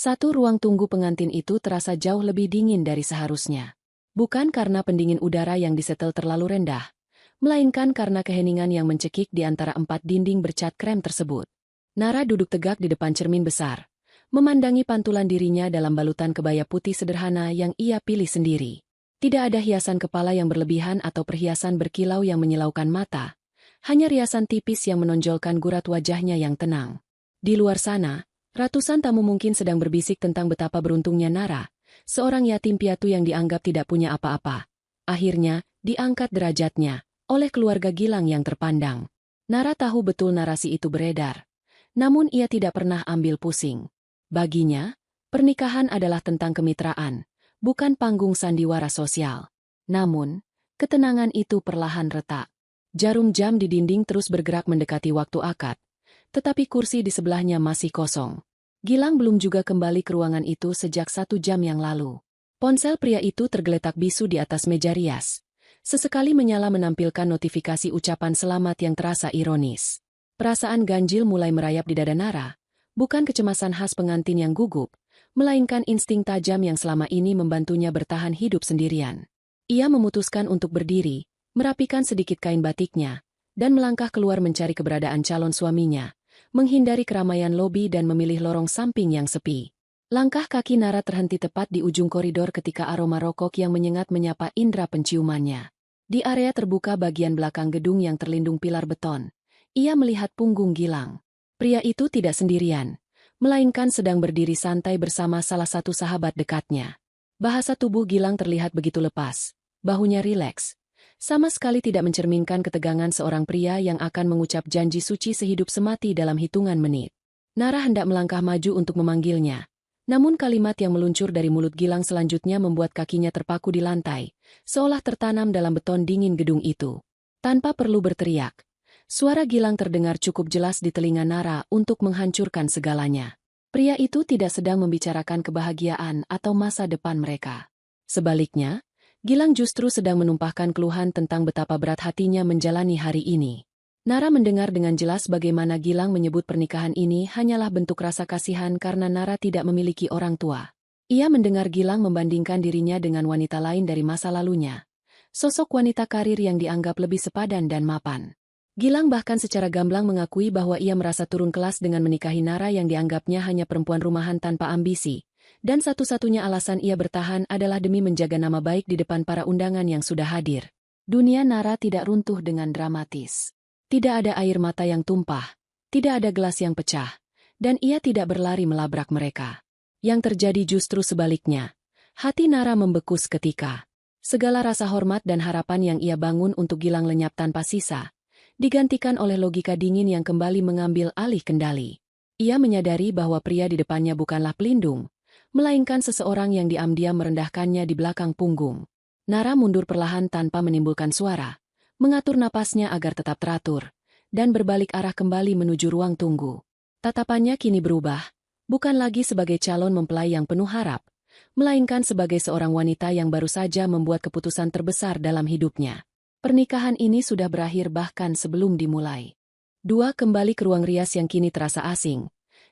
Satu ruang tunggu pengantin itu terasa jauh lebih dingin dari seharusnya. Bukan karena pendingin udara yang disetel terlalu rendah, melainkan karena keheningan yang mencekik di antara 4 dinding bercat krem tersebut. Nara duduk tegak di depan cermin besar, memandangi pantulan dirinya dalam balutan kebaya putih sederhana yang ia pilih sendiri. Tidak ada hiasan kepala yang berlebihan atau perhiasan berkilau yang menyilaukan mata, hanya riasan tipis yang menonjolkan gurat wajahnya yang tenang. Di luar sana, ratusan tamu mungkin sedang berbisik tentang betapa beruntungnya Nara, seorang yatim piatu yang dianggap tidak punya apa-apa. Akhirnya, diangkat derajatnya oleh keluarga Gilang yang terpandang. Nara tahu betul narasi itu beredar, namun ia tidak pernah ambil pusing. Baginya, pernikahan adalah tentang kemitraan, bukan panggung sandiwara sosial. Namun, ketenangan itu perlahan retak. Jarum jam di dinding terus bergerak mendekati waktu akad, tetapi kursi di sebelahnya masih kosong. Gilang belum juga kembali ke ruangan itu sejak 1 jam yang lalu. Ponsel pria itu tergeletak bisu di atas meja rias. Sesekali menyala menampilkan notifikasi ucapan selamat yang terasa ironis. Perasaan ganjil mulai merayap di dada Nara, bukan kecemasan khas pengantin yang gugup, melainkan insting tajam yang selama ini membantunya bertahan hidup sendirian. Ia memutuskan untuk berdiri, merapikan sedikit kain batiknya, dan melangkah keluar mencari keberadaan calon suaminya, menghindari keramaian lobi dan memilih lorong samping yang sepi. Langkah kaki Nara terhenti tepat di ujung koridor ketika aroma rokok yang menyengat menyapa indera penciumannya. Di area terbuka bagian belakang gedung yang terlindung pilar beton, ia melihat punggung Gilang. Pria itu tidak sendirian, melainkan sedang berdiri santai bersama salah satu sahabat dekatnya. Bahasa tubuh Gilang terlihat begitu lepas, bahunya rileks, sama sekali tidak mencerminkan ketegangan seorang pria yang akan mengucap janji suci sehidup semati dalam hitungan menit. Nara hendak melangkah maju untuk memanggilnya, namun kalimat yang meluncur dari mulut Gilang selanjutnya membuat kakinya terpaku di lantai, seolah tertanam dalam beton dingin gedung itu. Tanpa perlu berteriak, suara Gilang terdengar cukup jelas di telinga Nara untuk menghancurkan segalanya. Pria itu tidak sedang membicarakan kebahagiaan atau masa depan mereka. Sebaliknya, Gilang justru sedang menumpahkan keluhan tentang betapa berat hatinya menjalani hari ini. Nara mendengar dengan jelas bagaimana Gilang menyebut pernikahan ini hanyalah bentuk rasa kasihan karena Nara tidak memiliki orang tua. Ia mendengar Gilang membandingkan dirinya dengan wanita lain dari masa lalunya, sosok wanita karir yang dianggap lebih sepadan dan mapan. Gilang bahkan secara gamblang mengakui bahwa ia merasa turun kelas dengan menikahi Nara yang dianggapnya hanya perempuan rumahan tanpa ambisi, dan satu-satunya alasan ia bertahan adalah demi menjaga nama baik di depan para undangan yang sudah hadir. Dunia Nara tidak runtuh dengan dramatis. Tidak ada air mata yang tumpah, tidak ada gelas yang pecah, dan ia tidak berlari melabrak mereka. Yang terjadi justru sebaliknya. Hati Nara membeku seketika. Segala rasa hormat dan harapan yang ia bangun untuk Gilang lenyap tanpa sisa, digantikan oleh logika dingin yang kembali mengambil alih kendali. Ia menyadari bahwa pria di depannya bukanlah pelindung, melainkan seseorang yang diam-diam merendahkannya di belakang punggung. Nara mundur perlahan tanpa menimbulkan suara, mengatur napasnya agar tetap teratur, dan berbalik arah kembali menuju ruang tunggu. Tatapannya kini berubah, bukan lagi sebagai calon mempelai yang penuh harap, melainkan sebagai seorang wanita yang baru saja membuat keputusan terbesar dalam hidupnya. Pernikahan ini sudah berakhir bahkan sebelum dimulai. Dua kembali ke ruang rias yang kini terasa asing.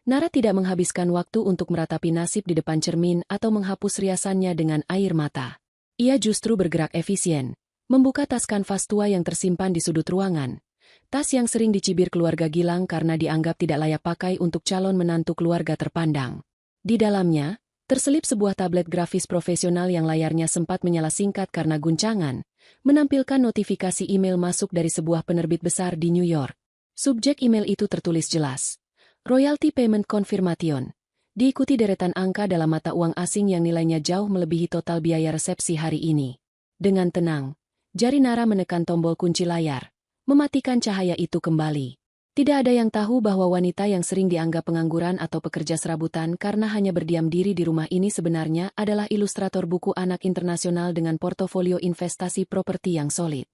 Nara tidak menghabiskan waktu untuk meratapi nasib di depan cermin atau menghapus riasannya dengan air mata. Ia justru bergerak efisien, membuka tas kanvas tua yang tersimpan di sudut ruangan. Tas yang sering dicibir keluarga Gilang karena dianggap tidak layak pakai untuk calon menantu keluarga terpandang. Di dalamnya, terselip sebuah tablet grafis profesional yang layarnya sempat menyala singkat karena guncangan, menampilkan notifikasi email masuk dari sebuah penerbit besar di New York. Subjek email itu tertulis jelas, Royalty Payment Confirmation, diikuti deretan angka dalam mata uang asing yang nilainya jauh melebihi total biaya resepsi hari ini. Dengan tenang, jari Nara menekan tombol kunci layar, mematikan cahaya itu kembali. Tidak ada yang tahu bahwa wanita yang sering dianggap pengangguran atau pekerja serabutan karena hanya berdiam diri di rumah ini sebenarnya adalah ilustrator buku anak internasional dengan portofolio investasi properti yang solid.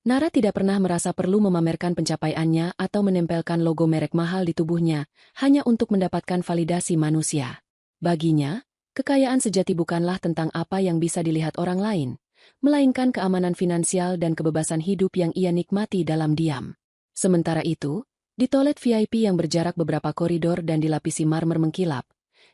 Nara tidak pernah merasa perlu memamerkan pencapaiannya atau menempelkan logo merek mahal di tubuhnya, hanya untuk mendapatkan validasi manusia. Baginya, kekayaan sejati bukanlah tentang apa yang bisa dilihat orang lain, melainkan keamanan finansial dan kebebasan hidup yang ia nikmati dalam diam. Sementara itu, di toilet VIP yang berjarak beberapa koridor dan dilapisi marmer mengkilap,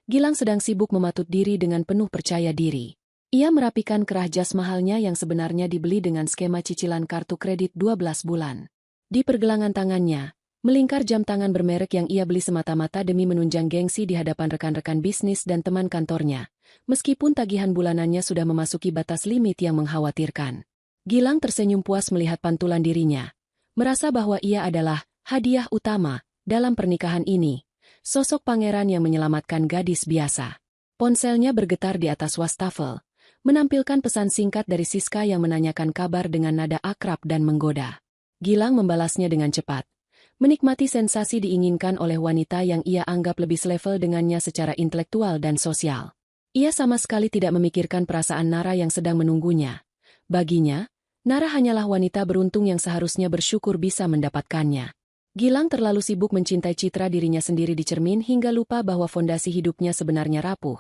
Gilang sedang sibuk mematut diri dengan penuh percaya diri. Ia merapikan kerah jas mahalnya yang sebenarnya dibeli dengan skema cicilan kartu kredit 12 bulan. Di pergelangan tangannya, melingkar jam tangan bermerek yang ia beli semata-mata demi menunjang gengsi di hadapan rekan-rekan bisnis dan teman kantornya, meskipun tagihan bulanannya sudah memasuki batas limit yang mengkhawatirkan. Gilang tersenyum puas melihat pantulan dirinya, merasa bahwa ia adalah hadiah utama dalam pernikahan ini. Sosok pangeran yang menyelamatkan gadis biasa. Ponselnya bergetar di atas wastafel, menampilkan pesan singkat dari Siska yang menanyakan kabar dengan nada akrab dan menggoda. Gilang membalasnya dengan cepat, menikmati sensasi diinginkan oleh wanita yang ia anggap lebih selevel dengannya secara intelektual dan sosial. Ia sama sekali tidak memikirkan perasaan Nara yang sedang menunggunya. Baginya, Nara hanyalah wanita beruntung yang seharusnya bersyukur bisa mendapatkannya. Gilang terlalu sibuk mencintai citra dirinya sendiri di cermin hingga lupa bahwa fondasi hidupnya sebenarnya rapuh,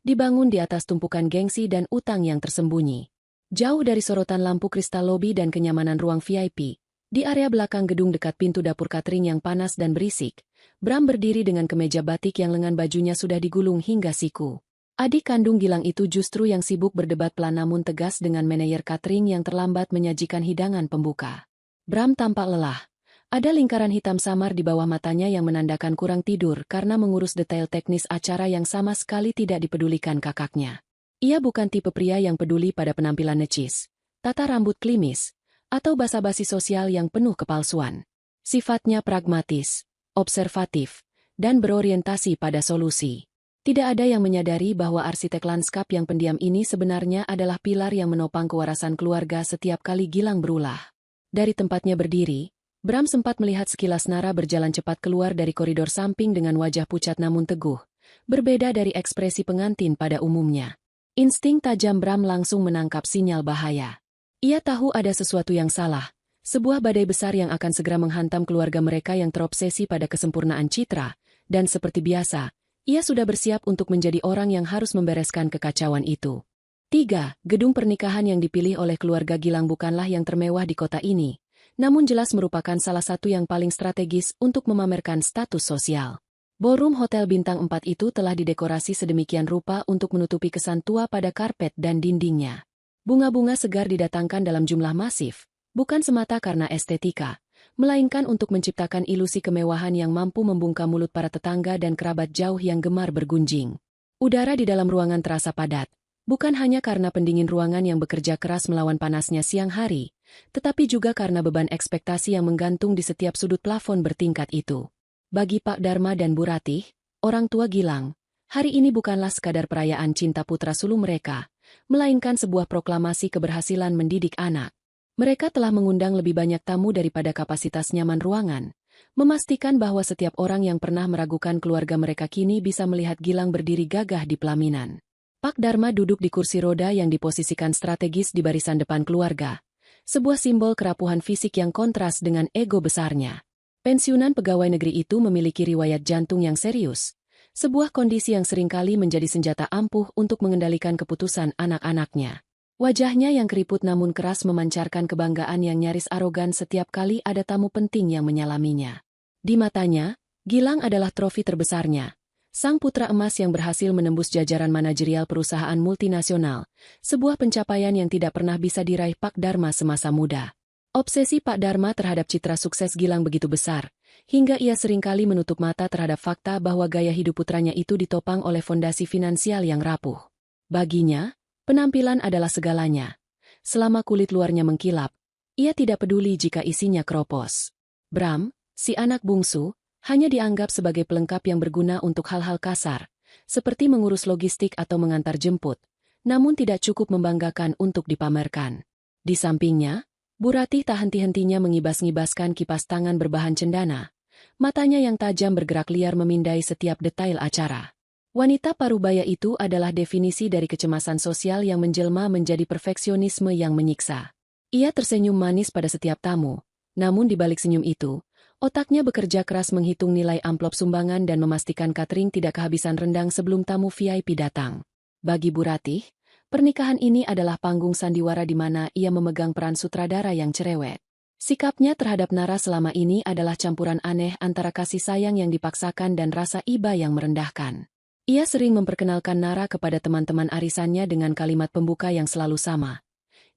dibangun di atas tumpukan gengsi dan utang yang tersembunyi. Jauh dari sorotan lampu kristal lobi dan kenyamanan ruang VIP, di area belakang gedung dekat pintu dapur catering yang panas dan berisik, Bram berdiri dengan kemeja batik yang lengan bajunya sudah digulung hingga siku. Adik kandung Gilang itu justru yang sibuk berdebat pelan namun tegas dengan manajer catering yang terlambat menyajikan hidangan pembuka. Bram tampak lelah. Ada lingkaran hitam samar di bawah matanya yang menandakan kurang tidur karena mengurus detail teknis acara yang sama sekali tidak dipedulikan kakaknya. Ia bukan tipe pria yang peduli pada penampilan necis, tata rambut klimis, atau basa-basi sosial yang penuh kepalsuan. Sifatnya pragmatis, observatif, dan berorientasi pada solusi. Tidak ada yang menyadari bahwa arsitek lanskap yang pendiam ini sebenarnya adalah pilar yang menopang kewarasan keluarga setiap kali Gilang berulah. Dari tempatnya berdiri, Bram sempat melihat sekilas Nara berjalan cepat keluar dari koridor samping dengan wajah pucat namun teguh, berbeda dari ekspresi pengantin pada umumnya. Insting tajam Bram langsung menangkap sinyal bahaya. Ia tahu ada sesuatu yang salah, sebuah badai besar yang akan segera menghantam keluarga mereka yang terobsesi pada kesempurnaan citra, dan seperti biasa, ia sudah bersiap untuk menjadi orang yang harus membereskan kekacauan itu. 3. Gedung pernikahan yang dipilih oleh keluarga Gilang bukanlah yang termewah di kota ini, namun jelas merupakan salah satu yang paling strategis untuk memamerkan status sosial. Ballroom Hotel Bintang 4 itu telah didekorasi sedemikian rupa untuk menutupi kesan tua pada karpet dan dindingnya. Bunga-bunga segar didatangkan dalam jumlah masif, bukan semata karena estetika, melainkan untuk menciptakan ilusi kemewahan yang mampu membungkam mulut para tetangga dan kerabat jauh yang gemar bergunjing. Udara di dalam ruangan terasa padat, bukan hanya karena pendingin ruangan yang bekerja keras melawan panasnya siang hari, tetapi juga karena beban ekspektasi yang menggantung di setiap sudut plafon bertingkat itu. Bagi Pak Dharma dan Bu Ratih, orang tua Gilang, hari ini bukanlah sekadar perayaan cinta putra sulung mereka, melainkan sebuah proklamasi keberhasilan mendidik anak. Mereka telah mengundang lebih banyak tamu daripada kapasitas nyaman ruangan, memastikan bahwa setiap orang yang pernah meragukan keluarga mereka kini bisa melihat Gilang berdiri gagah di pelaminan. Pak Dharma duduk di kursi roda yang diposisikan strategis di barisan depan keluarga. Sebuah simbol kerapuhan fisik yang kontras dengan ego besarnya. Pensiunan pegawai negeri itu memiliki riwayat jantung yang serius, sebuah kondisi yang seringkali menjadi senjata ampuh untuk mengendalikan keputusan anak-anaknya. Wajahnya yang keriput namun keras memancarkan kebanggaan yang nyaris arogan setiap kali ada tamu penting yang menyalaminya. Di matanya, Gilang adalah trofi terbesarnya. Sang putra emas yang berhasil menembus jajaran manajerial perusahaan multinasional, sebuah pencapaian yang tidak pernah bisa diraih Pak Dharma semasa muda. Obsesi Pak Dharma terhadap citra sukses Gilang begitu besar, hingga ia seringkali menutup mata terhadap fakta bahwa gaya hidup putranya itu ditopang oleh fondasi finansial yang rapuh. Baginya, penampilan adalah segalanya. Selama kulit luarnya mengkilap, ia tidak peduli jika isinya kropos. Bram, si anak bungsu, hanya dianggap sebagai pelengkap yang berguna untuk hal-hal kasar, seperti mengurus logistik atau mengantar jemput, namun tidak cukup membanggakan untuk dipamerkan. Di sampingnya, Bu Ratih tak henti-hentinya mengibas-ngibaskan kipas tangan berbahan cendana, matanya yang tajam bergerak liar memindai setiap detail acara. Wanita parubaya itu adalah definisi dari kecemasan sosial yang menjelma menjadi perfeksionisme yang menyiksa. Ia tersenyum manis pada setiap tamu, namun di balik senyum itu, otaknya bekerja keras menghitung nilai amplop sumbangan dan memastikan catering tidak kehabisan rendang sebelum tamu VIP datang. Bagi Bu Ratih, pernikahan ini adalah panggung sandiwara di mana ia memegang peran sutradara yang cerewet. Sikapnya terhadap Nara selama ini adalah campuran aneh antara kasih sayang yang dipaksakan dan rasa iba yang merendahkan. Ia sering memperkenalkan Nara kepada teman-teman arisannya dengan kalimat pembuka yang selalu sama.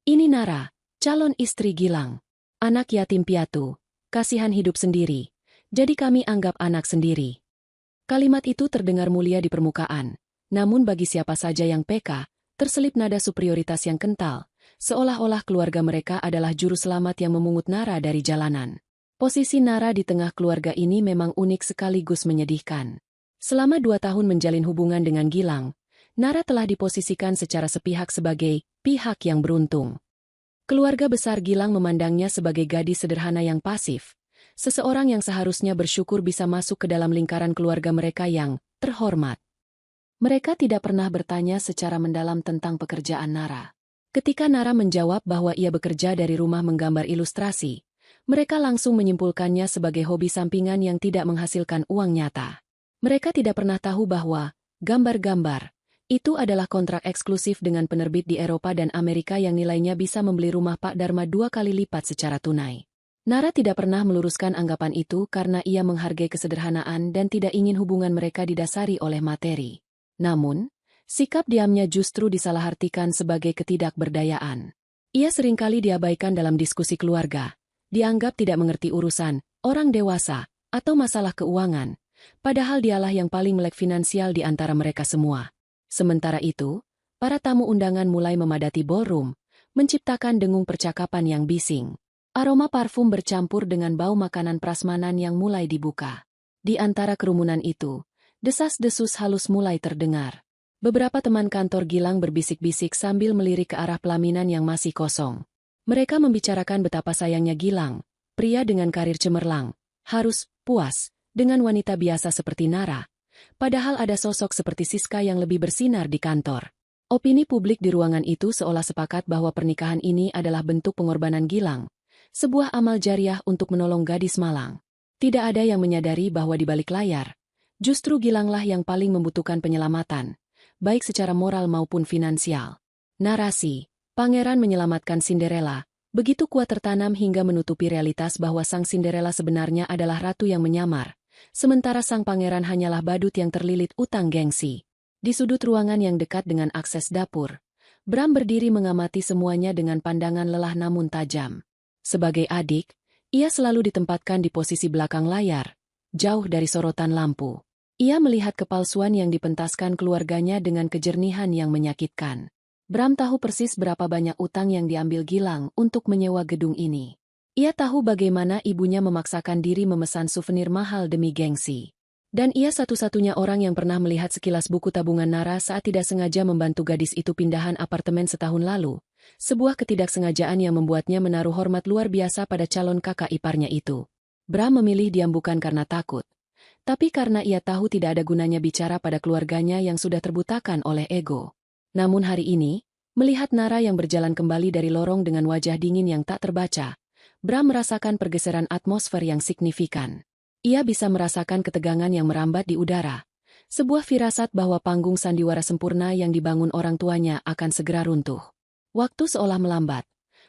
Ini Nara, calon istri Gilang. Anak yatim piatu, kasihan hidup sendiri. Jadi kami anggap anak sendiri. Kalimat itu terdengar mulia di permukaan. Namun bagi siapa saja yang peka, terselip nada superioritas yang kental, seolah-olah keluarga mereka adalah juru selamat yang memungut Nara dari jalanan. Posisi Nara di tengah keluarga ini memang unik sekaligus menyedihkan. Selama 2 tahun menjalin hubungan dengan Gilang, Nara telah diposisikan secara sepihak sebagai pihak yang beruntung. Keluarga besar Gilang memandangnya sebagai gadis sederhana yang pasif, seseorang yang seharusnya bersyukur bisa masuk ke dalam lingkaran keluarga mereka yang terhormat. Mereka tidak pernah bertanya secara mendalam tentang pekerjaan Nara. Ketika Nara menjawab bahwa ia bekerja dari rumah menggambar ilustrasi, mereka langsung menyimpulkannya sebagai hobi sampingan yang tidak menghasilkan uang nyata. Mereka tidak pernah tahu bahwa gambar-gambar itu adalah kontrak eksklusif dengan penerbit di Eropa dan Amerika yang nilainya bisa membeli rumah Pak Dharma 2 kali lipat secara tunai. Nara tidak pernah meluruskan anggapan itu karena ia menghargai kesederhanaan dan tidak ingin hubungan mereka didasari oleh materi. Namun, sikap diamnya justru disalahartikan sebagai ketidakberdayaan. Ia seringkali diabaikan dalam diskusi keluarga, dianggap tidak mengerti urusan orang dewasa atau masalah keuangan. Padahal dialah yang paling melek finansial di antara mereka semua. Sementara itu, para tamu undangan mulai memadati ballroom, menciptakan dengung percakapan yang bising. Aroma parfum bercampur dengan bau makanan prasmanan yang mulai dibuka. Di antara kerumunan itu, desas-desus halus mulai terdengar. Beberapa teman kantor Gilang berbisik-bisik sambil melirik ke arah pelaminan yang masih kosong. Mereka membicarakan betapa sayangnya Gilang, pria dengan karir cemerlang, harus puas dengan wanita biasa seperti Nara, padahal ada sosok seperti Siska yang lebih bersinar di kantor. Opini publik di ruangan itu seolah sepakat bahwa pernikahan ini adalah bentuk pengorbanan Gilang, sebuah amal jariah untuk menolong gadis malang. Tidak ada yang menyadari bahwa di balik layar, justru Gilanglah yang paling membutuhkan penyelamatan, baik secara moral maupun finansial. Narasi, pangeran menyelamatkan Cinderella, begitu kuat tertanam hingga menutupi realitas bahwa sang Cinderella sebenarnya adalah ratu yang menyamar, sementara sang pangeran hanyalah badut yang terlilit utang gengsi. Di sudut ruangan yang dekat dengan akses dapur, Bram berdiri mengamati semuanya dengan pandangan lelah namun tajam. Sebagai adik, ia selalu ditempatkan di posisi belakang layar, jauh dari sorotan lampu. Ia melihat kepalsuan yang dipentaskan keluarganya dengan kejernihan yang menyakitkan. Bram tahu persis berapa banyak utang yang diambil Gilang untuk menyewa gedung ini. Ia tahu bagaimana ibunya memaksakan diri memesan souvenir mahal demi gengsi. Dan ia satu-satunya orang yang pernah melihat sekilas buku tabungan Nara saat tidak sengaja membantu gadis itu pindahan apartemen setahun lalu. Sebuah ketidaksengajaan yang membuatnya menaruh hormat luar biasa pada calon kakak iparnya itu. Bram memilih diam bukan karena takut, tapi karena ia tahu tidak ada gunanya bicara pada keluarganya yang sudah terbutakan oleh ego. Namun hari ini, melihat Nara yang berjalan kembali dari lorong dengan wajah dingin yang tak terbaca, Bram merasakan pergeseran atmosfer yang signifikan. Ia bisa merasakan ketegangan yang merambat di udara. Sebuah firasat bahwa panggung sandiwara sempurna yang dibangun orang tuanya akan segera runtuh. Waktu seolah melambat,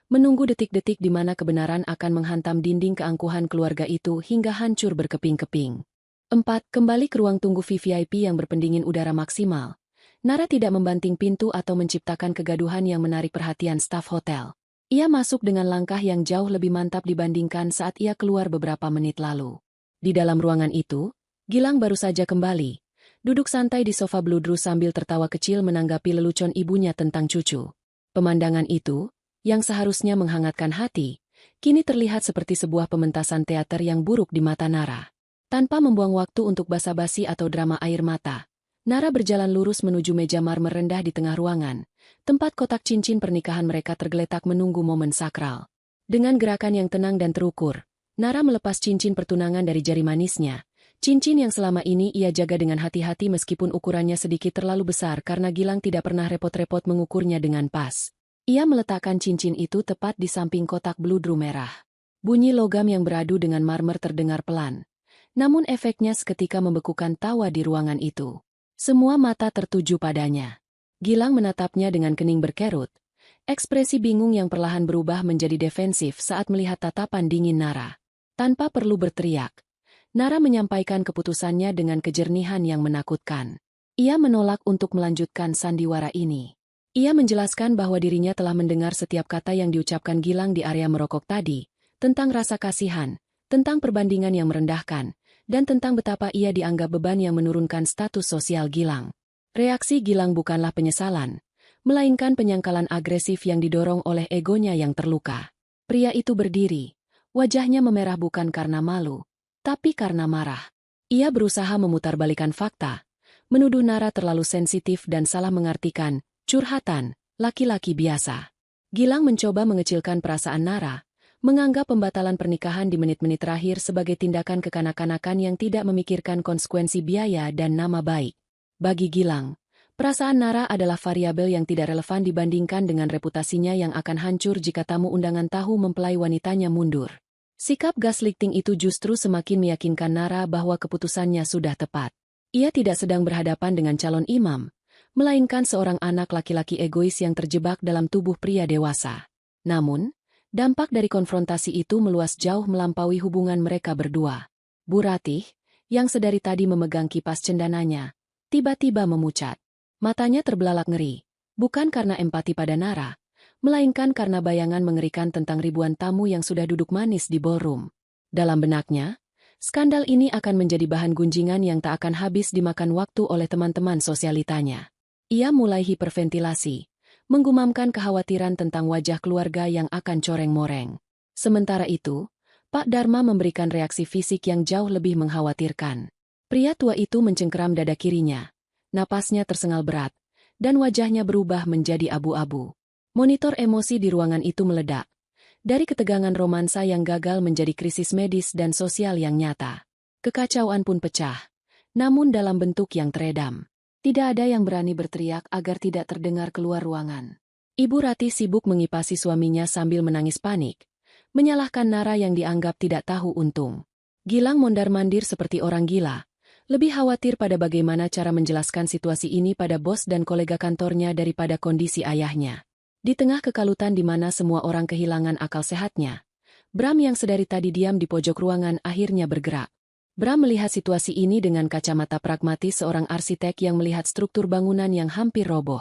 menunggu detik-detik di mana kebenaran akan menghantam dinding keangkuhan keluarga itu hingga hancur berkeping-keping. 4. Kembali ke ruang tunggu VVIP yang berpendingin udara maksimal. Nara tidak membanting pintu atau menciptakan kegaduhan yang menarik perhatian staf hotel. Ia masuk dengan langkah yang jauh lebih mantap dibandingkan saat ia keluar beberapa menit lalu. Di dalam ruangan itu, Gilang baru saja kembali, duduk santai di sofa bludru sambil tertawa kecil menanggapi lelucon ibunya tentang cucu. Pemandangan itu, yang seharusnya menghangatkan hati, kini terlihat seperti sebuah pementasan teater yang buruk di mata Nara. Tanpa membuang waktu untuk basa-basi atau drama air mata, Nara berjalan lurus menuju meja marmer rendah di tengah ruangan, tempat kotak cincin pernikahan mereka tergeletak menunggu momen sakral. Dengan gerakan yang tenang dan terukur, Nara melepas cincin pertunangan dari jari manisnya, cincin yang selama ini ia jaga dengan hati-hati meskipun ukurannya sedikit terlalu besar karena Gilang tidak pernah repot-repot mengukurnya dengan pas. Ia meletakkan cincin itu tepat di samping kotak bludru merah. Bunyi logam yang beradu dengan marmer terdengar pelan, namun efeknya seketika membekukan tawa di ruangan itu. Semua mata tertuju padanya. Gilang menatapnya dengan kening berkerut, ekspresi bingung yang perlahan berubah menjadi defensif saat melihat tatapan dingin Nara. Tanpa perlu berteriak, Nara menyampaikan keputusannya dengan kejernihan yang menakutkan. Ia menolak untuk melanjutkan sandiwara ini. Ia menjelaskan bahwa dirinya telah mendengar setiap kata yang diucapkan Gilang di area merokok tadi, tentang rasa kasihan, tentang perbandingan yang merendahkan, dan tentang betapa ia dianggap beban yang menurunkan status sosial Gilang. Reaksi Gilang bukanlah penyesalan, melainkan penyangkalan agresif yang didorong oleh egonya yang terluka. Pria itu berdiri, wajahnya memerah bukan karena malu, tapi karena marah. Ia berusaha memutarbalikan fakta, menuduh Nara terlalu sensitif dan salah mengartikan curhatan laki-laki biasa. Gilang mencoba mengecilkan perasaan Nara, menganggap pembatalan pernikahan di menit-menit terakhir sebagai tindakan kekanak-kanakan yang tidak memikirkan konsekuensi biaya dan nama baik. Bagi Gilang, perasaan Nara adalah variabel yang tidak relevan dibandingkan dengan reputasinya yang akan hancur jika tamu undangan tahu mempelai wanitanya mundur. Sikap gaslighting itu justru semakin meyakinkan Nara bahwa keputusannya sudah tepat. Ia tidak sedang berhadapan dengan calon imam, melainkan seorang anak laki-laki egois yang terjebak dalam tubuh pria dewasa. Namun, dampak dari konfrontasi itu meluas jauh melampaui hubungan mereka berdua. Bu Ratih, yang sedari tadi memegang kipas cendananya, tiba-tiba memucat. Matanya terbelalak ngeri, bukan karena empati pada Nara, melainkan karena bayangan mengerikan tentang ribuan tamu yang sudah duduk manis di ballroom. Dalam benaknya, skandal ini akan menjadi bahan gunjingan yang tak akan habis dimakan waktu oleh teman-teman sosialitanya. Ia mulai hiperventilasi, menggumamkan kekhawatiran tentang wajah keluarga yang akan coreng-moreng. Sementara itu, Pak Dharma memberikan reaksi fisik yang jauh lebih mengkhawatirkan. Pria tua itu mencengkeram dada kirinya, napasnya tersengal berat, dan wajahnya berubah menjadi abu-abu. Monitor emosi di ruangan itu meledak. Dari ketegangan romansa yang gagal menjadi krisis medis dan sosial yang nyata. Kekacauan pun pecah, namun dalam bentuk yang teredam. Tidak ada yang berani berteriak agar tidak terdengar keluar ruangan. Ibu Ratih sibuk mengipasi suaminya sambil menangis panik, menyalahkan Nara yang dianggap tidak tahu untung. Gilang mondar-mandir seperti orang gila, lebih khawatir pada bagaimana cara menjelaskan situasi ini pada bos dan kolega kantornya daripada kondisi ayahnya. Di tengah kekalutan di mana semua orang kehilangan akal sehatnya, Bram yang sedari tadi diam di pojok ruangan akhirnya bergerak. Bram melihat situasi ini dengan kacamata pragmatis seorang arsitek yang melihat struktur bangunan yang hampir roboh.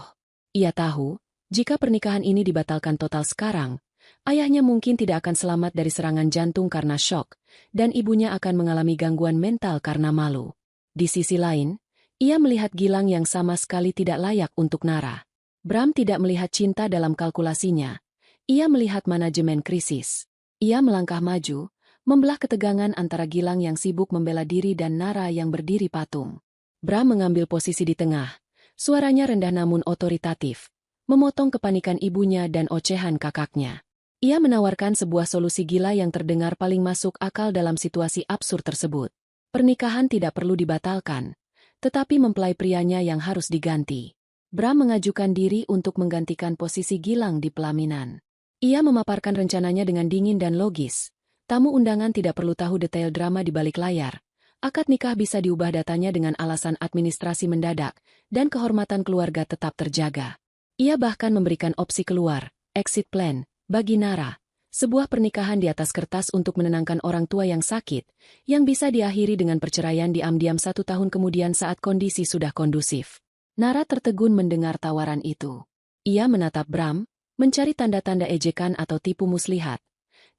Ia tahu, jika pernikahan ini dibatalkan total sekarang, ayahnya mungkin tidak akan selamat dari serangan jantung karena syok, dan ibunya akan mengalami gangguan mental karena malu. Di sisi lain, ia melihat Gilang yang sama sekali tidak layak untuk Nara. Bram tidak melihat cinta dalam kalkulasinya. Ia melihat manajemen krisis. Ia melangkah maju, membelah ketegangan antara Gilang yang sibuk membela diri dan Nara yang berdiri patung. Bram mengambil posisi di tengah. Suaranya rendah namun otoritatif, memotong kepanikan ibunya dan ocehan kakaknya. Ia menawarkan sebuah solusi gila yang terdengar paling masuk akal dalam situasi absurd tersebut. Pernikahan tidak perlu dibatalkan, tetapi mempelai prianya yang harus diganti. Bram mengajukan diri untuk menggantikan posisi Gilang di pelaminan. Ia memaparkan rencananya dengan dingin dan logis. Tamu undangan tidak perlu tahu detail drama di balik layar. Akad nikah bisa diubah datanya dengan alasan administrasi mendadak, dan kehormatan keluarga tetap terjaga. Ia bahkan memberikan opsi keluar, exit plan, bagi Nara. Sebuah pernikahan di atas kertas untuk menenangkan orang tua yang sakit, yang bisa diakhiri dengan perceraian diam-diam 1 tahun kemudian saat kondisi sudah kondusif. Nara tertegun mendengar tawaran itu. Ia menatap Bram, mencari tanda-tanda ejekan atau tipu muslihat.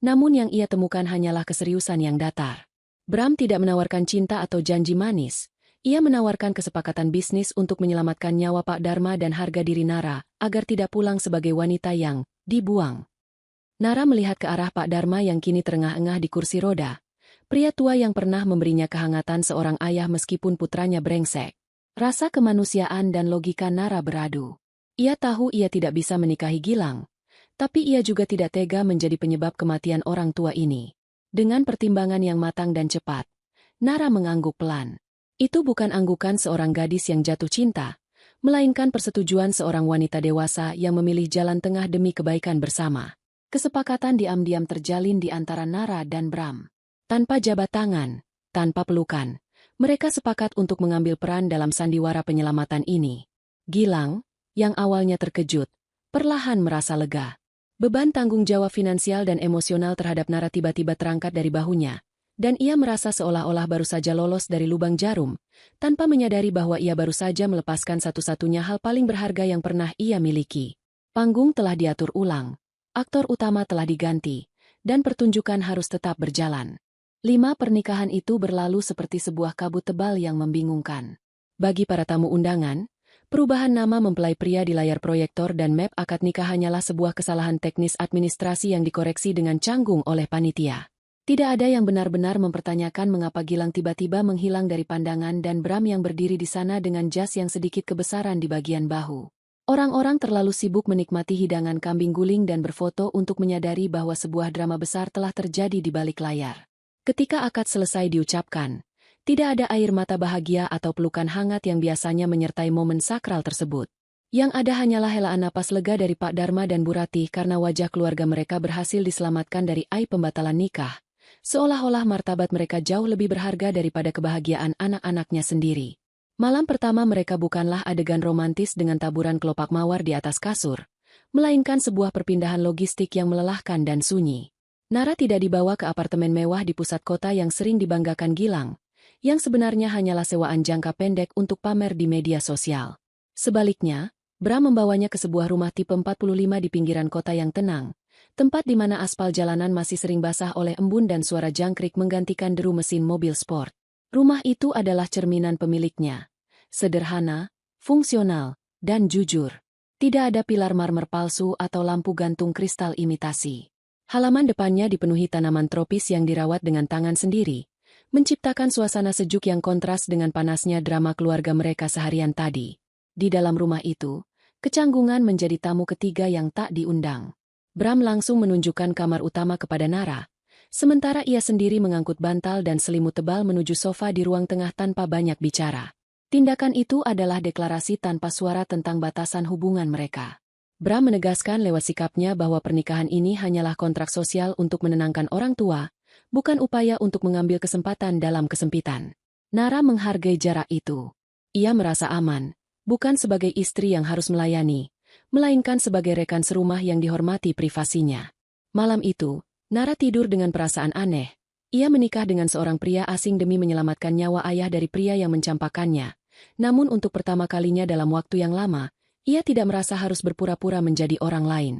Namun yang ia temukan hanyalah keseriusan yang datar. Bram tidak menawarkan cinta atau janji manis. Ia menawarkan kesepakatan bisnis untuk menyelamatkan nyawa Pak Dharma dan harga diri Nara, agar tidak pulang sebagai wanita yang dibuang. Nara melihat ke arah Pak Dharma yang kini terengah-engah di kursi roda. Pria tua yang pernah memberinya kehangatan seorang ayah meskipun putranya brengsek. Rasa kemanusiaan dan logika Nara beradu. Ia tahu ia tidak bisa menikahi Gilang. Tapi ia juga tidak tega menjadi penyebab kematian orang tua ini. Dengan pertimbangan yang matang dan cepat, Nara mengangguk pelan. Itu bukan anggukan seorang gadis yang jatuh cinta, melainkan persetujuan seorang wanita dewasa yang memilih jalan tengah demi kebaikan bersama. Kesepakatan diam-diam terjalin di antara Nara dan Bram. Tanpa jabat tangan, tanpa pelukan, mereka sepakat untuk mengambil peran dalam sandiwara penyelamatan ini. Gilang, yang awalnya terkejut, perlahan merasa lega. Beban tanggung jawab finansial dan emosional terhadap Nara tiba-tiba terangkat dari bahunya, Dan ia merasa seolah-olah baru saja lolos dari lubang jarum, tanpa menyadari bahwa ia baru saja melepaskan satu-satunya hal paling berharga yang pernah ia miliki. Panggung telah diatur ulang, aktor utama telah diganti, dan pertunjukan harus tetap berjalan. 5 pernikahan itu berlalu seperti sebuah kabut tebal yang membingungkan. Bagi para tamu undangan, perubahan nama mempelai pria di layar proyektor dan map akad nikah hanyalah sebuah kesalahan teknis administrasi yang dikoreksi dengan canggung oleh panitia. Tidak ada yang benar-benar mempertanyakan mengapa Gilang tiba-tiba menghilang dari pandangan dan Bram yang berdiri di sana dengan jas yang sedikit kebesaran di bagian bahu. Orang-orang terlalu sibuk menikmati hidangan kambing guling dan berfoto untuk menyadari bahwa sebuah drama besar telah terjadi di balik layar. Ketika akad selesai diucapkan, tidak ada air mata bahagia atau pelukan hangat yang biasanya menyertai momen sakral tersebut. Yang ada hanyalah helaan napas lega dari Pak Dharma dan Bu Ratih karena wajah keluarga mereka berhasil diselamatkan dari aib pembatalan nikah. Seolah-olah martabat mereka jauh lebih berharga daripada kebahagiaan anak-anaknya sendiri. Malam pertama mereka bukanlah adegan romantis dengan taburan kelopak mawar di atas kasur, melainkan sebuah perpindahan logistik yang melelahkan dan sunyi. Nara tidak dibawa ke apartemen mewah di pusat kota yang sering dibanggakan Gilang, yang sebenarnya hanyalah sewaan jangka pendek untuk pamer di media sosial. Sebaliknya, Bram membawanya ke sebuah rumah tipe 45 di pinggiran kota yang tenang, tempat di mana aspal jalanan masih sering basah oleh embun dan suara jangkrik menggantikan deru mesin mobil sport. Rumah itu adalah cerminan pemiliknya. Sederhana, fungsional, dan jujur. Tidak ada pilar marmer palsu atau lampu gantung kristal imitasi. Halaman depannya dipenuhi tanaman tropis yang dirawat dengan tangan sendiri, menciptakan suasana sejuk yang kontras dengan panasnya drama keluarga mereka seharian tadi. Di dalam rumah itu, kecanggungan menjadi tamu ketiga yang tak diundang. Bram langsung menunjukkan kamar utama kepada Nara, sementara ia sendiri mengangkut bantal dan selimut tebal menuju sofa di ruang tengah tanpa banyak bicara. Tindakan itu adalah deklarasi tanpa suara tentang batasan hubungan mereka. Bram menegaskan lewat sikapnya bahwa pernikahan ini hanyalah kontrak sosial untuk menenangkan orang tua, bukan upaya untuk mengambil kesempatan dalam kesempitan. Nara menghargai jarak itu. Ia merasa aman, bukan sebagai istri yang harus melayani, melainkan sebagai rekan serumah yang dihormati privasinya. Malam itu, Nara tidur dengan perasaan aneh. Ia menikah dengan seorang pria asing demi menyelamatkan nyawa ayah dari pria yang mencampakannya. Namun untuk pertama kalinya dalam waktu yang lama, ia tidak merasa harus berpura-pura menjadi orang lain.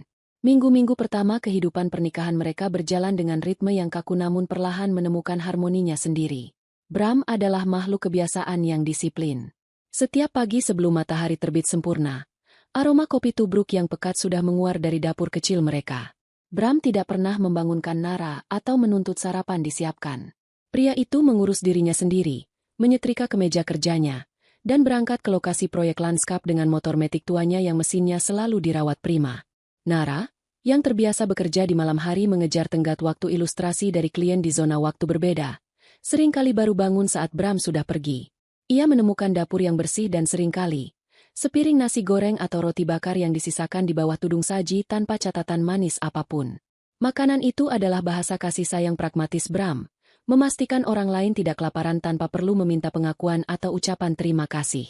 Minggu-minggu pertama kehidupan pernikahan mereka berjalan dengan ritme yang kaku namun perlahan menemukan harmoninya sendiri. Bram adalah makhluk kebiasaan yang disiplin. Setiap pagi sebelum matahari terbit sempurna, aroma kopi tubruk yang pekat sudah menguar dari dapur kecil mereka. Bram tidak pernah membangunkan Nara atau menuntut sarapan disiapkan. Pria itu mengurus dirinya sendiri, menyetrika kemeja kerjanya, dan berangkat ke lokasi proyek lanskap dengan motor metik tuanya yang mesinnya selalu dirawat prima. Nara, yang terbiasa bekerja di malam hari mengejar tenggat waktu ilustrasi dari klien di zona waktu berbeda, seringkali baru bangun saat Bram sudah pergi. Ia menemukan dapur yang bersih dan seringkali sepiring nasi goreng atau roti bakar yang disisakan di bawah tudung saji tanpa catatan manis apapun. Makanan itu adalah bahasa kasih sayang pragmatis Bram, memastikan orang lain tidak kelaparan tanpa perlu meminta pengakuan atau ucapan terima kasih.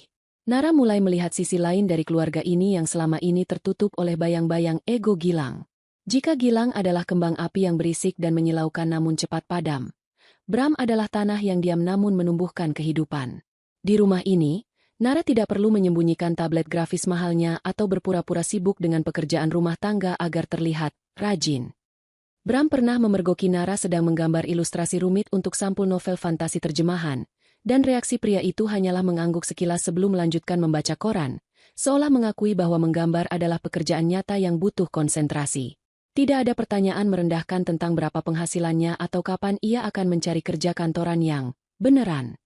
Nara mulai melihat sisi lain dari keluarga ini yang selama ini tertutup oleh bayang-bayang ego Gilang. Jika Gilang adalah kembang api yang berisik dan menyilaukan namun cepat padam, Bram adalah tanah yang diam namun menumbuhkan kehidupan. Di rumah ini, Nara tidak perlu menyembunyikan tablet grafis mahalnya atau berpura-pura sibuk dengan pekerjaan rumah tangga agar terlihat rajin. Bram pernah memergoki Nara sedang menggambar ilustrasi rumit untuk sampul novel fantasi terjemahan, dan reaksi pria itu hanyalah mengangguk sekilas sebelum melanjutkan membaca koran, seolah mengakui bahwa menggambar adalah pekerjaan nyata yang butuh konsentrasi. Tidak ada pertanyaan merendahkan tentang berapa penghasilannya atau kapan ia akan mencari kerja kantoran yang beneran.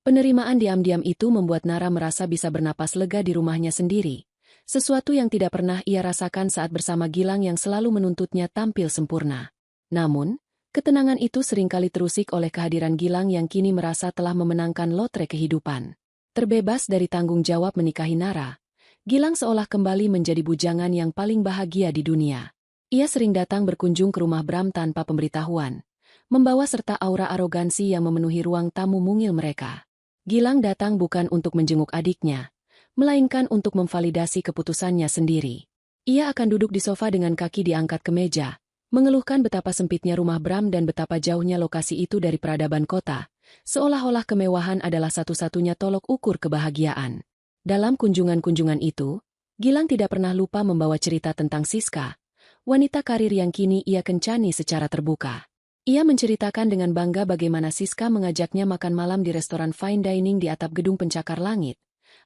Penerimaan diam-diam itu membuat Nara merasa bisa bernapas lega di rumahnya sendiri, sesuatu yang tidak pernah ia rasakan saat bersama Gilang yang selalu menuntutnya tampil sempurna. Namun, ketenangan itu seringkali terusik oleh kehadiran Gilang yang kini merasa telah memenangkan lotre kehidupan. Terbebas dari tanggung jawab menikahi Nara, Gilang seolah kembali menjadi bujangan yang paling bahagia di dunia. Ia sering datang berkunjung ke rumah Bram tanpa pemberitahuan, membawa serta aura arogansi yang memenuhi ruang tamu mungil mereka. Gilang datang bukan untuk menjenguk adiknya, melainkan untuk memvalidasi keputusannya sendiri. Ia akan duduk di sofa dengan kaki diangkat ke meja, mengeluhkan betapa sempitnya rumah Bram dan betapa jauhnya lokasi itu dari peradaban kota, seolah-olah kemewahan adalah satu-satunya tolok ukur kebahagiaan. Dalam kunjungan-kunjungan itu, Gilang tidak pernah lupa membawa cerita tentang Siska, wanita karir yang kini ia kencani secara terbuka. Ia menceritakan dengan bangga bagaimana Siska mengajaknya makan malam di restoran fine dining di atap gedung pencakar langit,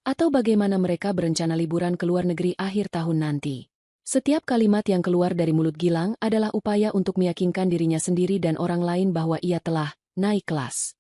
atau bagaimana mereka berencana liburan ke luar negeri akhir tahun nanti. Setiap kalimat yang keluar dari mulut Gilang adalah upaya untuk meyakinkan dirinya sendiri dan orang lain bahwa ia telah naik kelas.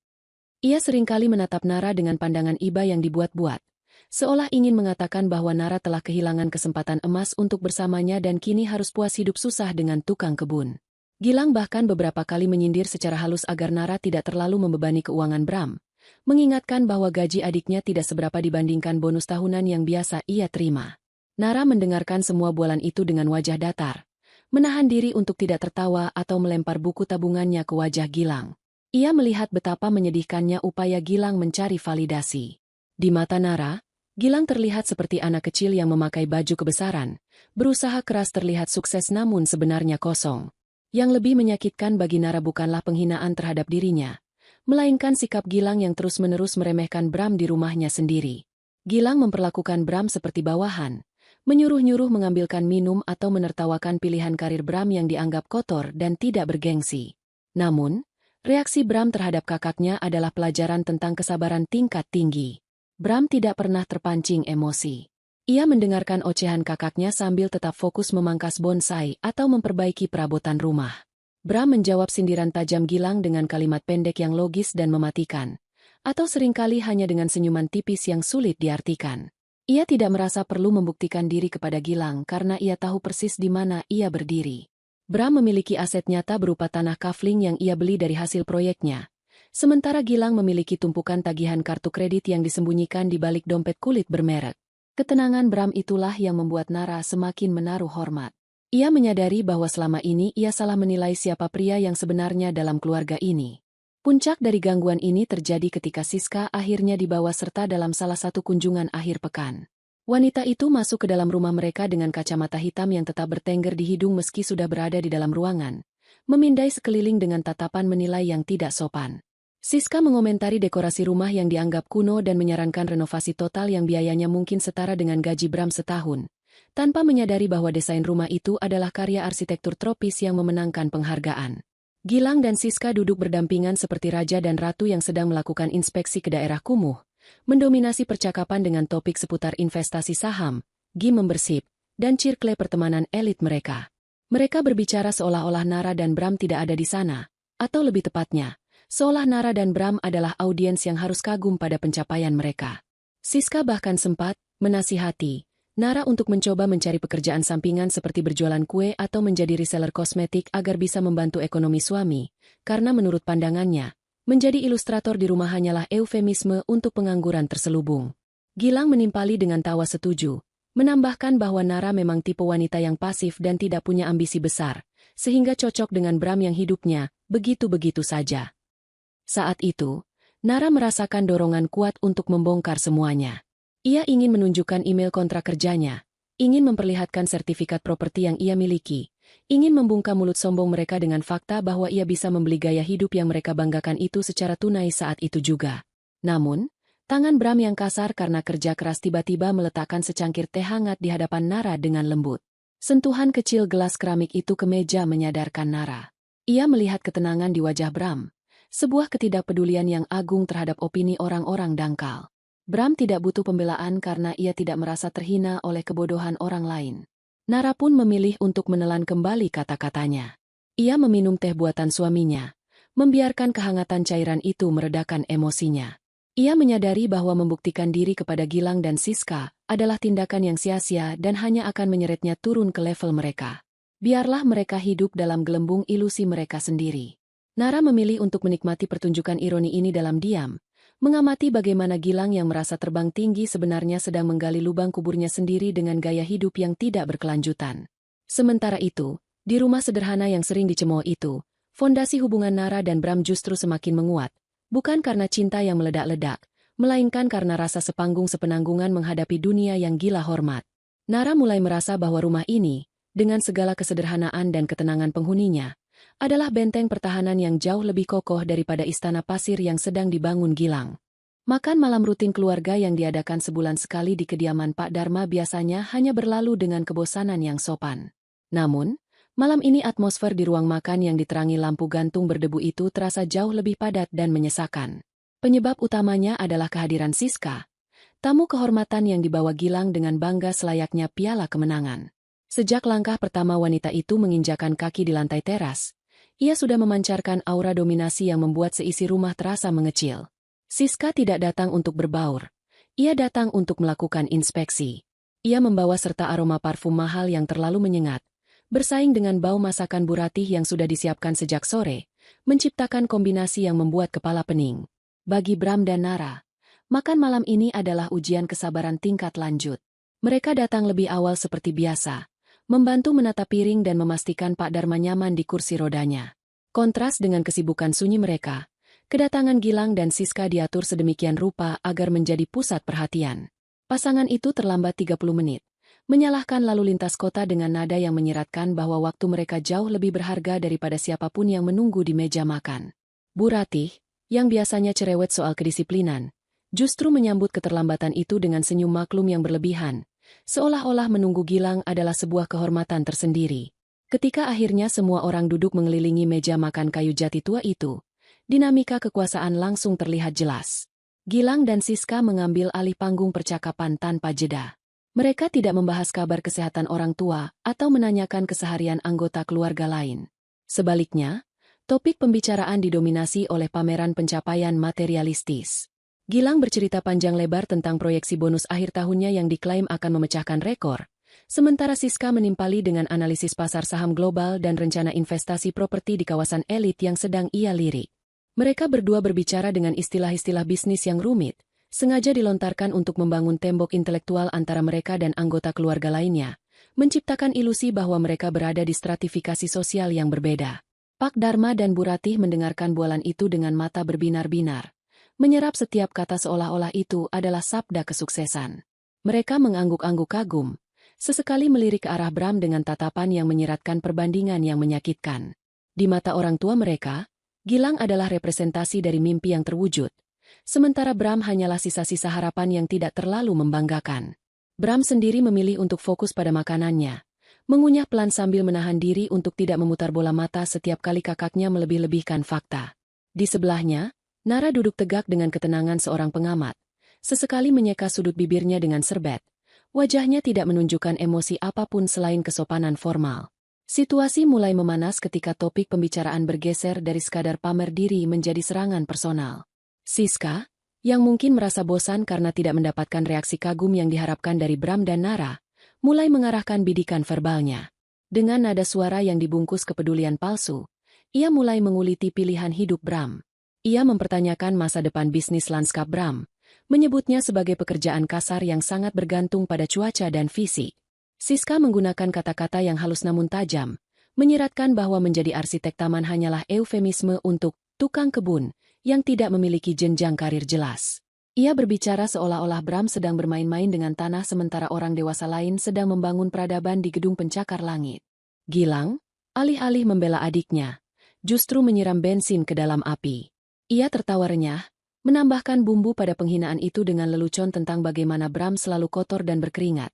Ia seringkali menatap Nara dengan pandangan iba yang dibuat-buat, seolah ingin mengatakan bahwa Nara telah kehilangan kesempatan emas untuk bersamanya dan kini harus puas hidup susah dengan tukang kebun. Gilang bahkan beberapa kali menyindir secara halus agar Nara tidak terlalu membebani keuangan Bram, mengingatkan bahwa gaji adiknya tidak seberapa dibandingkan bonus tahunan yang biasa ia terima. Nara mendengarkan semua bualan itu dengan wajah datar, menahan diri untuk tidak tertawa atau melempar buku tabungannya ke wajah Gilang. Ia melihat betapa menyedihkannya upaya Gilang mencari validasi. Di mata Nara, Gilang terlihat seperti anak kecil yang memakai baju kebesaran, berusaha keras terlihat sukses namun sebenarnya kosong. Yang lebih menyakitkan bagi Nara bukanlah penghinaan terhadap dirinya, melainkan sikap Gilang yang terus-menerus meremehkan Bram di rumahnya sendiri. Gilang memperlakukan Bram seperti bawahan, menyuruh-nyuruh mengambilkan minum atau menertawakan pilihan karir Bram yang dianggap kotor dan tidak bergengsi. Namun, reaksi Bram terhadap kakaknya adalah pelajaran tentang kesabaran tingkat tinggi. Bram tidak pernah terpancing emosi. Ia mendengarkan ocehan kakaknya sambil tetap fokus memangkas bonsai atau memperbaiki perabotan rumah. Bram menjawab sindiran tajam Gilang dengan kalimat pendek yang logis dan mematikan, atau seringkali hanya dengan senyuman tipis yang sulit diartikan. Ia tidak merasa perlu membuktikan diri kepada Gilang karena ia tahu persis di mana ia berdiri. Bram memiliki aset nyata berupa tanah kafling yang ia beli dari hasil proyeknya, sementara Gilang memiliki tumpukan tagihan kartu kredit yang disembunyikan di balik dompet kulit bermerek. Ketenangan Bram itulah yang membuat Nara semakin menaruh hormat. Ia menyadari bahwa selama ini ia salah menilai siapa pria yang sebenarnya dalam keluarga ini. Puncak dari gangguan ini terjadi ketika Siska akhirnya dibawa serta dalam salah satu kunjungan akhir pekan. Wanita itu masuk ke dalam rumah mereka dengan kacamata hitam yang tetap bertengger di hidung meski sudah berada di dalam ruangan, memindai sekeliling dengan tatapan menilai yang tidak sopan. Siska mengomentari dekorasi rumah yang dianggap kuno dan menyarankan renovasi total yang biayanya mungkin setara dengan gaji Bram setahun, tanpa menyadari bahwa desain rumah itu adalah karya arsitektur tropis yang memenangkan penghargaan. Gilang dan Siska duduk berdampingan seperti raja dan ratu yang sedang melakukan inspeksi ke daerah kumuh, mendominasi percakapan dengan topik seputar investasi saham, game membership, dan circle pertemanan elit mereka. Mereka berbicara seolah-olah Nara dan Bram tidak ada di sana, atau lebih tepatnya, seolah Nara dan Bram adalah audiens yang harus kagum pada pencapaian mereka. Siska bahkan sempat menasihati Nara untuk mencoba mencari pekerjaan sampingan seperti berjualan kue atau menjadi reseller kosmetik agar bisa membantu ekonomi suami, karena menurut pandangannya, menjadi ilustrator di rumah hanyalah eufemisme untuk pengangguran terselubung. Gilang menimpali dengan tawa setuju, menambahkan bahwa Nara memang tipe wanita yang pasif dan tidak punya ambisi besar, sehingga cocok dengan Bram yang hidupnya begitu-begitu saja. Saat itu, Nara merasakan dorongan kuat untuk membongkar semuanya. Ia ingin menunjukkan email kontrak kerjanya, ingin memperlihatkan sertifikat properti yang ia miliki, ingin membungkam mulut sombong mereka dengan fakta bahwa ia bisa membeli gaya hidup yang mereka banggakan itu secara tunai saat itu juga. Namun, tangan Bram yang kasar karena kerja keras tiba-tiba meletakkan secangkir teh hangat di hadapan Nara dengan lembut. Sentuhan kecil gelas keramik itu ke meja menyadarkan Nara. Ia melihat ketenangan di wajah Bram. Sebuah ketidakpedulian yang agung terhadap opini orang-orang dangkal. Bram tidak butuh pembelaan karena ia tidak merasa terhina oleh kebodohan orang lain. Nara pun memilih untuk menelan kembali kata-katanya. Ia meminum teh buatan suaminya, membiarkan kehangatan cairan itu meredakan emosinya. Ia menyadari bahwa membuktikan diri kepada Gilang dan Siska adalah tindakan yang sia-sia dan hanya akan menyeretnya turun ke level mereka. Biarlah mereka hidup dalam gelembung ilusi mereka sendiri. Nara memilih untuk menikmati pertunjukan ironi ini dalam diam, mengamati bagaimana Gilang yang merasa terbang tinggi sebenarnya sedang menggali lubang kuburnya sendiri dengan gaya hidup yang tidak berkelanjutan. Sementara itu, di rumah sederhana yang sering dicemooh itu, fondasi hubungan Nara dan Bram justru semakin menguat, bukan karena cinta yang meledak-ledak, melainkan karena rasa sepanggung sepenanggungan menghadapi dunia yang gila hormat. Nara mulai merasa bahwa rumah ini, dengan segala kesederhanaan dan ketenangan penghuninya, adalah benteng pertahanan yang jauh lebih kokoh daripada istana pasir yang sedang dibangun Gilang. Makan malam rutin keluarga yang diadakan sebulan sekali di kediaman Pak Dharma biasanya hanya berlalu dengan kebosanan yang sopan. Namun, malam ini atmosfer di ruang makan yang diterangi lampu gantung berdebu itu terasa jauh lebih padat dan menyesakan. Penyebab utamanya adalah kehadiran Siska, tamu kehormatan yang dibawa Gilang dengan bangga selayaknya piala kemenangan. Sejak langkah pertama wanita itu menginjakan kaki di lantai teras, ia sudah memancarkan aura dominasi yang membuat seisi rumah terasa mengecil. Siska tidak datang untuk berbaur. Ia datang untuk melakukan inspeksi. Ia membawa serta aroma parfum mahal yang terlalu menyengat, bersaing dengan bau masakan Bu Ratih yang sudah disiapkan sejak sore, menciptakan kombinasi yang membuat kepala pening. Bagi Bram dan Nara, makan malam ini adalah ujian kesabaran tingkat lanjut. Mereka datang lebih awal seperti biasa, membantu menata piring dan memastikan Pak Dharma nyaman di kursi rodanya. Kontras dengan kesibukan sunyi mereka, kedatangan Gilang dan Siska diatur sedemikian rupa agar menjadi pusat perhatian. Pasangan itu terlambat 30 menit, menyalahkan lalu lintas kota dengan nada yang menyiratkan bahwa waktu mereka jauh lebih berharga daripada siapapun yang menunggu di meja makan. Bu Ratih, yang biasanya cerewet soal kedisiplinan, justru menyambut keterlambatan itu dengan senyum maklum yang berlebihan, seolah-olah menunggu Gilang adalah sebuah kehormatan tersendiri. Ketika akhirnya semua orang duduk mengelilingi meja makan kayu jati tua itu, dinamika kekuasaan langsung terlihat jelas. Gilang dan Siska mengambil alih panggung percakapan tanpa jeda. Mereka tidak membahas kabar kesehatan orang tua atau menanyakan keseharian anggota keluarga lain. Sebaliknya, topik pembicaraan didominasi oleh pameran pencapaian materialistis. Gilang bercerita panjang lebar tentang proyeksi bonus akhir tahunnya yang diklaim akan memecahkan rekor, sementara Siska menimpali dengan analisis pasar saham global dan rencana investasi properti di kawasan elit yang sedang ia lirik. Mereka berdua berbicara dengan istilah-istilah bisnis yang rumit, sengaja dilontarkan untuk membangun tembok intelektual antara mereka dan anggota keluarga lainnya, menciptakan ilusi bahwa mereka berada di stratifikasi sosial yang berbeda. Pak Dharma dan Bu Ratih mendengarkan bualan itu dengan mata berbinar-binar, menyerap setiap kata seolah-olah itu adalah sabda kesuksesan. Mereka mengangguk-angguk kagum, sesekali melirik ke arah Bram dengan tatapan yang menyiratkan perbandingan yang menyakitkan. Di mata orang tua mereka, Gilang adalah representasi dari mimpi yang terwujud, sementara Bram hanyalah sisa-sisa harapan yang tidak terlalu membanggakan. Bram sendiri memilih untuk fokus pada makanannya, mengunyah pelan sambil menahan diri untuk tidak memutar bola mata setiap kali kakaknya melebih-lebihkan fakta. Di sebelahnya, Nara duduk tegak dengan ketenangan seorang pengamat, sesekali menyeka sudut bibirnya dengan serbet. Wajahnya tidak menunjukkan emosi apapun selain kesopanan formal. Situasi mulai memanas ketika topik pembicaraan bergeser dari sekadar pamer diri menjadi serangan personal. Siska, yang mungkin merasa bosan karena tidak mendapatkan reaksi kagum yang diharapkan dari Bram dan Nara, mulai mengarahkan bidikan verbalnya. Dengan nada suara yang dibungkus kepedulian palsu, ia mulai menguliti pilihan hidup Bram. Ia mempertanyakan masa depan bisnis lanskap Bram, menyebutnya sebagai pekerjaan kasar yang sangat bergantung pada cuaca dan fisik. Siska menggunakan kata-kata yang halus namun tajam, menyiratkan bahwa menjadi arsitek taman hanyalah eufemisme untuk tukang kebun yang tidak memiliki jenjang karir jelas. Ia berbicara seolah-olah Bram sedang bermain-main dengan tanah sementara orang dewasa lain sedang membangun peradaban di gedung pencakar langit. Gilang, alih-alih membela adiknya, justru menyiram bensin ke dalam api. Ia tertawa renyah, menambahkan bumbu pada penghinaan itu dengan lelucon tentang bagaimana Bram selalu kotor dan berkeringat,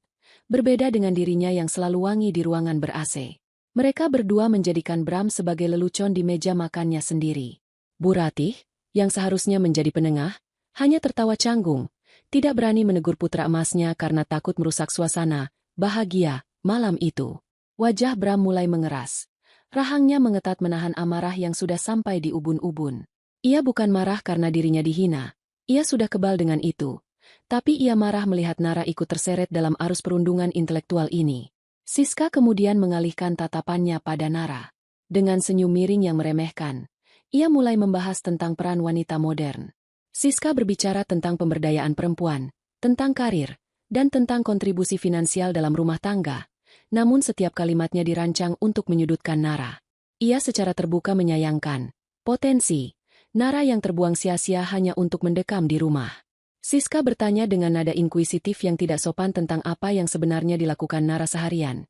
berbeda dengan dirinya yang selalu wangi di ruangan ber-AC. Mereka berdua menjadikan Bram sebagai lelucon di meja makannya sendiri. Bu Ratih, yang seharusnya menjadi penengah, hanya tertawa canggung, tidak berani menegur putra emasnya karena takut merusak suasana bahagia malam itu. Wajah Bram mulai mengeras. Rahangnya mengetat menahan amarah yang sudah sampai di ubun-ubun. Ia bukan marah karena dirinya dihina. Ia sudah kebal dengan itu. Tapi ia marah melihat Nara ikut terseret dalam arus perundungan intelektual ini. Siska kemudian mengalihkan tatapannya pada Nara. Dengan senyum miring yang meremehkan, ia mulai membahas tentang peran wanita modern. Siska berbicara tentang pemberdayaan perempuan, tentang karir, dan tentang kontribusi finansial dalam rumah tangga. Namun setiap kalimatnya dirancang untuk menyudutkan Nara. Ia secara terbuka menyayangkan potensi Nara yang terbuang sia-sia hanya untuk mendekam di rumah. Siska bertanya dengan nada inkuisitif yang tidak sopan tentang apa yang sebenarnya dilakukan Nara seharian,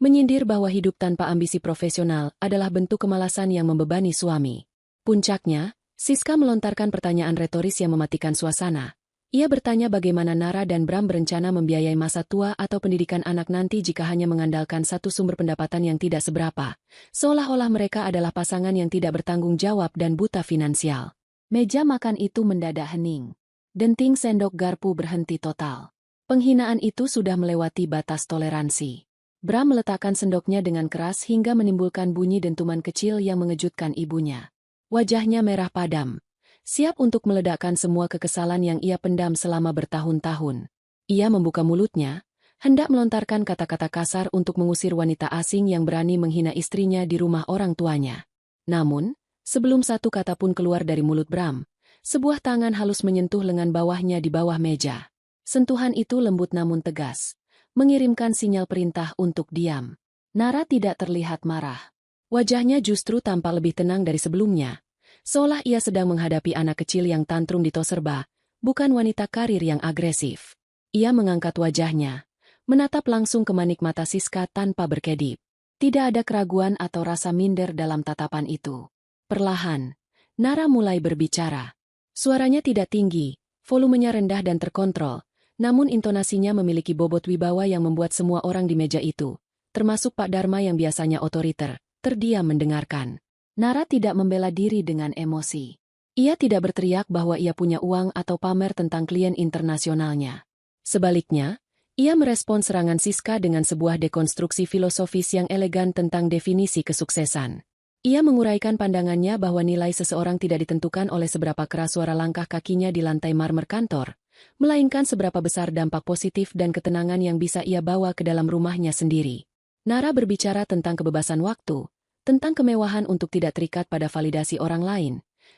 menyindir bahwa hidup tanpa ambisi profesional adalah bentuk kemalasan yang membebani suami. Puncaknya, Siska melontarkan pertanyaan retoris yang mematikan suasana. Ia bertanya bagaimana Nara dan Bram berencana membiayai masa tua atau pendidikan anak nanti jika hanya mengandalkan satu sumber pendapatan yang tidak seberapa, seolah-olah mereka adalah pasangan yang tidak bertanggung jawab dan buta finansial. Meja makan itu mendadak hening. Denting sendok garpu berhenti total. Penghinaan itu sudah melewati batas toleransi. Bram meletakkan sendoknya dengan keras hingga menimbulkan bunyi dentuman kecil yang mengejutkan ibunya. Wajahnya merah padam, siap untuk meledakkan semua kekesalan yang ia pendam selama bertahun-tahun. Ia membuka mulutnya, hendak melontarkan kata-kata kasar untuk mengusir wanita asing yang berani menghina istrinya di rumah orang tuanya. Namun, sebelum satu kata pun keluar dari mulut Bram, sebuah tangan halus menyentuh lengan bawahnya di bawah meja. Sentuhan itu lembut namun tegas, mengirimkan sinyal perintah untuk diam. Nara tidak terlihat marah. Wajahnya justru tampak lebih tenang dari sebelumnya, seolah ia sedang menghadapi anak kecil yang tantrum di toserba, bukan wanita karir yang agresif. Ia mengangkat wajahnya, menatap langsung ke manik mata Siska tanpa berkedip. Tidak ada keraguan atau rasa minder dalam tatapan itu. Perlahan, Nara mulai berbicara. Suaranya tidak tinggi, volumenya rendah dan terkontrol, namun intonasinya memiliki bobot wibawa yang membuat semua orang di meja itu, termasuk Pak Dharma yang biasanya otoriter, terdiam mendengarkan. Nara tidak membela diri dengan emosi. Ia tidak berteriak bahwa ia punya uang atau pamer tentang klien internasionalnya. Sebaliknya, ia merespons serangan Siska dengan sebuah dekonstruksi filosofis yang elegan tentang definisi kesuksesan. Ia menguraikan pandangannya bahwa nilai seseorang tidak ditentukan oleh seberapa keras suara langkah kakinya di lantai marmer kantor, melainkan seberapa besar dampak positif dan ketenangan yang bisa ia bawa ke dalam rumahnya sendiri. Nara berbicara tentang kebebasan waktu, tentang kemewahan untuk tidak terikat pada validasi orang lain,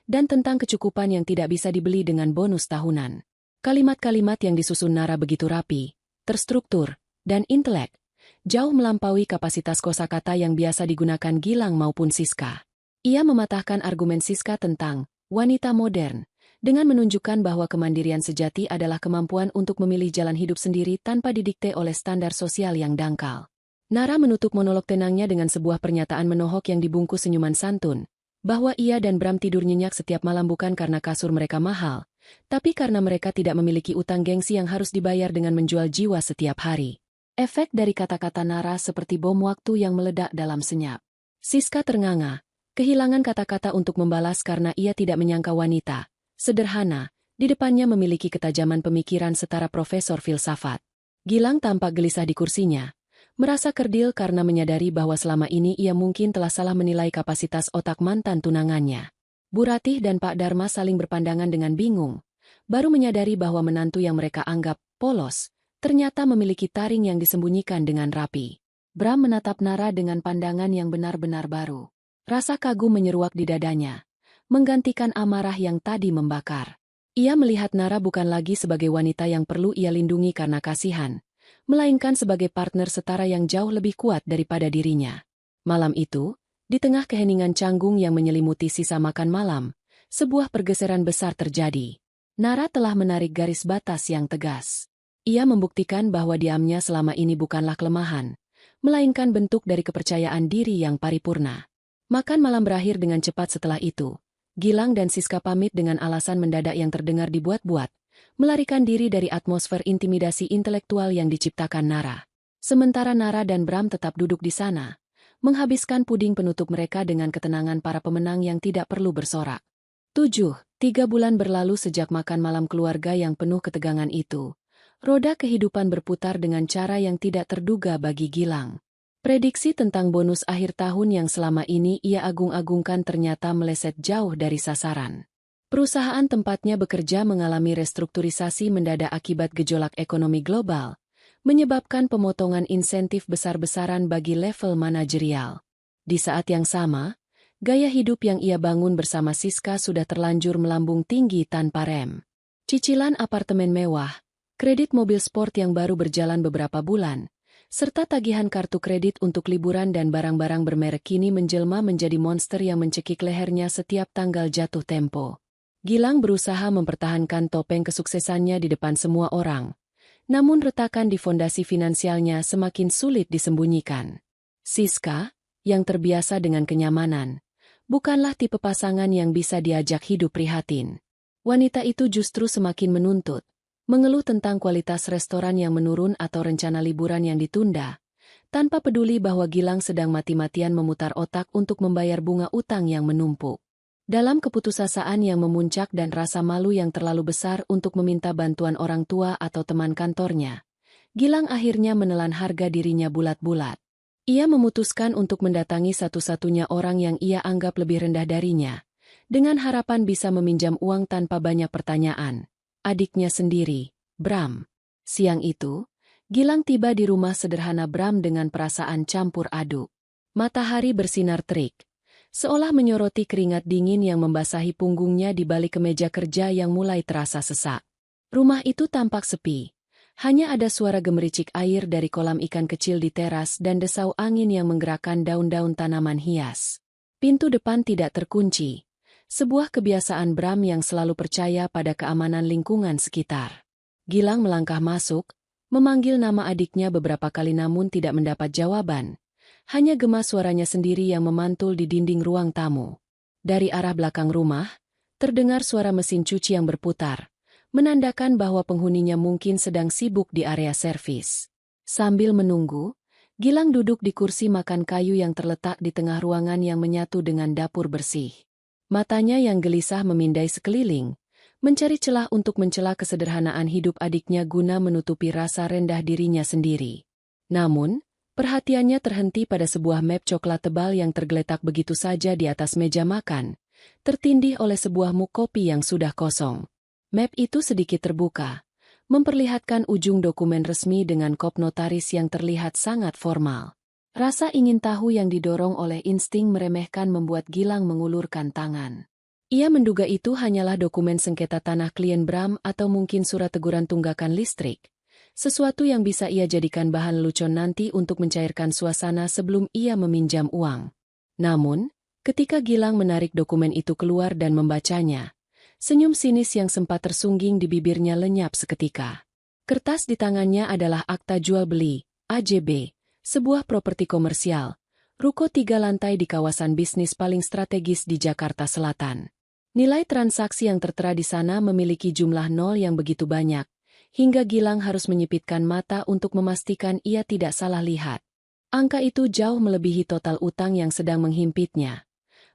dan tentang kecukupan yang tidak bisa dibeli dengan bonus tahunan. Kalimat-kalimat yang disusun Nara begitu rapi, terstruktur, dan intelek, jauh melampaui kapasitas kosakata yang biasa digunakan Gilang maupun Siska. Ia mematahkan argumen Siska tentang wanita modern, dengan menunjukkan bahwa kemandirian sejati adalah kemampuan untuk memilih jalan hidup sendiri tanpa didikte oleh standar sosial yang dangkal. Nara menutup monolog tenangnya dengan sebuah pernyataan menohok yang dibungkus senyuman santun, bahwa ia dan Bram tidur nyenyak setiap malam bukan karena kasur mereka mahal, tapi karena mereka tidak memiliki utang gengsi yang harus dibayar dengan menjual jiwa setiap hari. Efek dari kata-kata Nara seperti bom waktu yang meledak dalam senyap. Siska ternganga, kehilangan kata-kata untuk membalas karena ia tidak menyangka wanita, sederhana, di depannya memiliki ketajaman pemikiran setara profesor filsafat. Gilang tampak gelisah di kursinya, merasa kerdil karena menyadari bahwa selama ini ia mungkin telah salah menilai kapasitas otak mantan tunangannya. Bu Ratih dan Pak Dharma saling berpandangan dengan bingung, baru menyadari bahwa menantu yang mereka anggap polos, ternyata memiliki taring yang disembunyikan dengan rapi. Bram menatap Nara dengan pandangan yang benar-benar baru. Rasa kagum menyeruak di dadanya, menggantikan amarah yang tadi membakar. Ia melihat Nara bukan lagi sebagai wanita yang perlu ia lindungi karena kasihan, melainkan sebagai partner setara yang jauh lebih kuat daripada dirinya. Malam itu, di tengah keheningan canggung yang menyelimuti sisa makan malam, sebuah pergeseran besar terjadi. Nara telah menarik garis batas yang tegas. Ia membuktikan bahwa diamnya selama ini bukanlah kelemahan, melainkan bentuk dari kepercayaan diri yang paripurna. Makan malam berakhir dengan cepat setelah itu. Gilang dan Siska pamit dengan alasan mendadak yang terdengar dibuat-buat, melarikan diri dari atmosfer intimidasi intelektual yang diciptakan Nara. Sementara Nara dan Bram tetap duduk di sana, menghabiskan puding penutup mereka dengan ketenangan para pemenang yang tidak perlu bersorak. 3 bulan berlalu sejak makan malam keluarga yang penuh ketegangan itu. Roda kehidupan berputar dengan cara yang tidak terduga bagi Gilang. Prediksi tentang bonus akhir tahun yang selama ini ia agung-agungkan ternyata meleset jauh dari sasaran. Perusahaan tempatnya bekerja mengalami restrukturisasi mendadak akibat gejolak ekonomi global, menyebabkan pemotongan insentif besar-besaran bagi level manajerial. Di saat yang sama, gaya hidup yang ia bangun bersama Siska sudah terlanjur melambung tinggi tanpa rem. Cicilan apartemen mewah, kredit mobil sport yang baru berjalan beberapa bulan, serta tagihan kartu kredit untuk liburan dan barang-barang bermerek kini menjelma menjadi monster yang mencekik lehernya setiap tanggal jatuh tempo. Gilang berusaha mempertahankan topeng kesuksesannya di depan semua orang, namun retakan di fondasi finansialnya semakin sulit disembunyikan. Siska, yang terbiasa dengan kenyamanan, bukanlah tipe pasangan yang bisa diajak hidup prihatin. Wanita itu justru semakin menuntut, mengeluh tentang kualitas restoran yang menurun atau rencana liburan yang ditunda, tanpa peduli bahwa Gilang sedang mati-matian memutar otak untuk membayar bunga utang yang menumpuk. Dalam keputusasaan yang memuncak dan rasa malu yang terlalu besar untuk meminta bantuan orang tua atau teman kantornya, Gilang akhirnya menelan harga dirinya bulat-bulat. Ia memutuskan untuk mendatangi satu-satunya orang yang ia anggap lebih rendah darinya, dengan harapan bisa meminjam uang tanpa banyak pertanyaan. Adiknya sendiri, Bram. Siang itu, Gilang tiba di rumah sederhana Bram dengan perasaan campur aduk. Matahari bersinar terik, seolah menyoroti keringat dingin yang membasahi punggungnya di balik kemeja kerja yang mulai terasa sesak. Rumah itu tampak sepi. Hanya ada suara gemericik air dari kolam ikan kecil di teras dan desau angin yang menggerakkan daun-daun tanaman hias. Pintu depan tidak terkunci. Sebuah kebiasaan Bram yang selalu percaya pada keamanan lingkungan sekitar. Gilang melangkah masuk, memanggil nama adiknya beberapa kali namun tidak mendapat jawaban. Hanya gema suaranya sendiri yang memantul di dinding ruang tamu. Dari arah belakang rumah, terdengar suara mesin cuci yang berputar, menandakan bahwa penghuninya mungkin sedang sibuk di area servis. Sambil menunggu, Gilang duduk di kursi makan kayu yang terletak di tengah ruangan yang menyatu dengan dapur bersih. Matanya yang gelisah memindai sekeliling, mencari celah untuk mencela kesederhanaan hidup adiknya guna menutupi rasa rendah dirinya sendiri. Namun, perhatiannya terhenti pada sebuah map coklat tebal yang tergeletak begitu saja di atas meja makan, tertindih oleh sebuah mug kopi yang sudah kosong. Map itu sedikit terbuka, memperlihatkan ujung dokumen resmi dengan kop notaris yang terlihat sangat formal. Rasa ingin tahu yang didorong oleh insting meremehkan membuat Gilang mengulurkan tangan. Ia menduga itu hanyalah dokumen sengketa tanah klien Bram atau mungkin surat teguran tunggakan listrik, sesuatu yang bisa ia jadikan bahan lelucon nanti untuk mencairkan suasana sebelum ia meminjam uang. Namun, ketika Gilang menarik dokumen itu keluar dan membacanya, senyum sinis yang sempat tersungging di bibirnya lenyap seketika. Kertas di tangannya adalah akta jual beli, AJB. Sebuah properti komersial, ruko 3 lantai di kawasan bisnis paling strategis di Jakarta Selatan. Nilai transaksi yang tertera di sana memiliki jumlah nol yang begitu banyak, hingga Gilang harus menyipitkan mata untuk memastikan ia tidak salah lihat. Angka itu jauh melebihi total utang yang sedang menghimpitnya,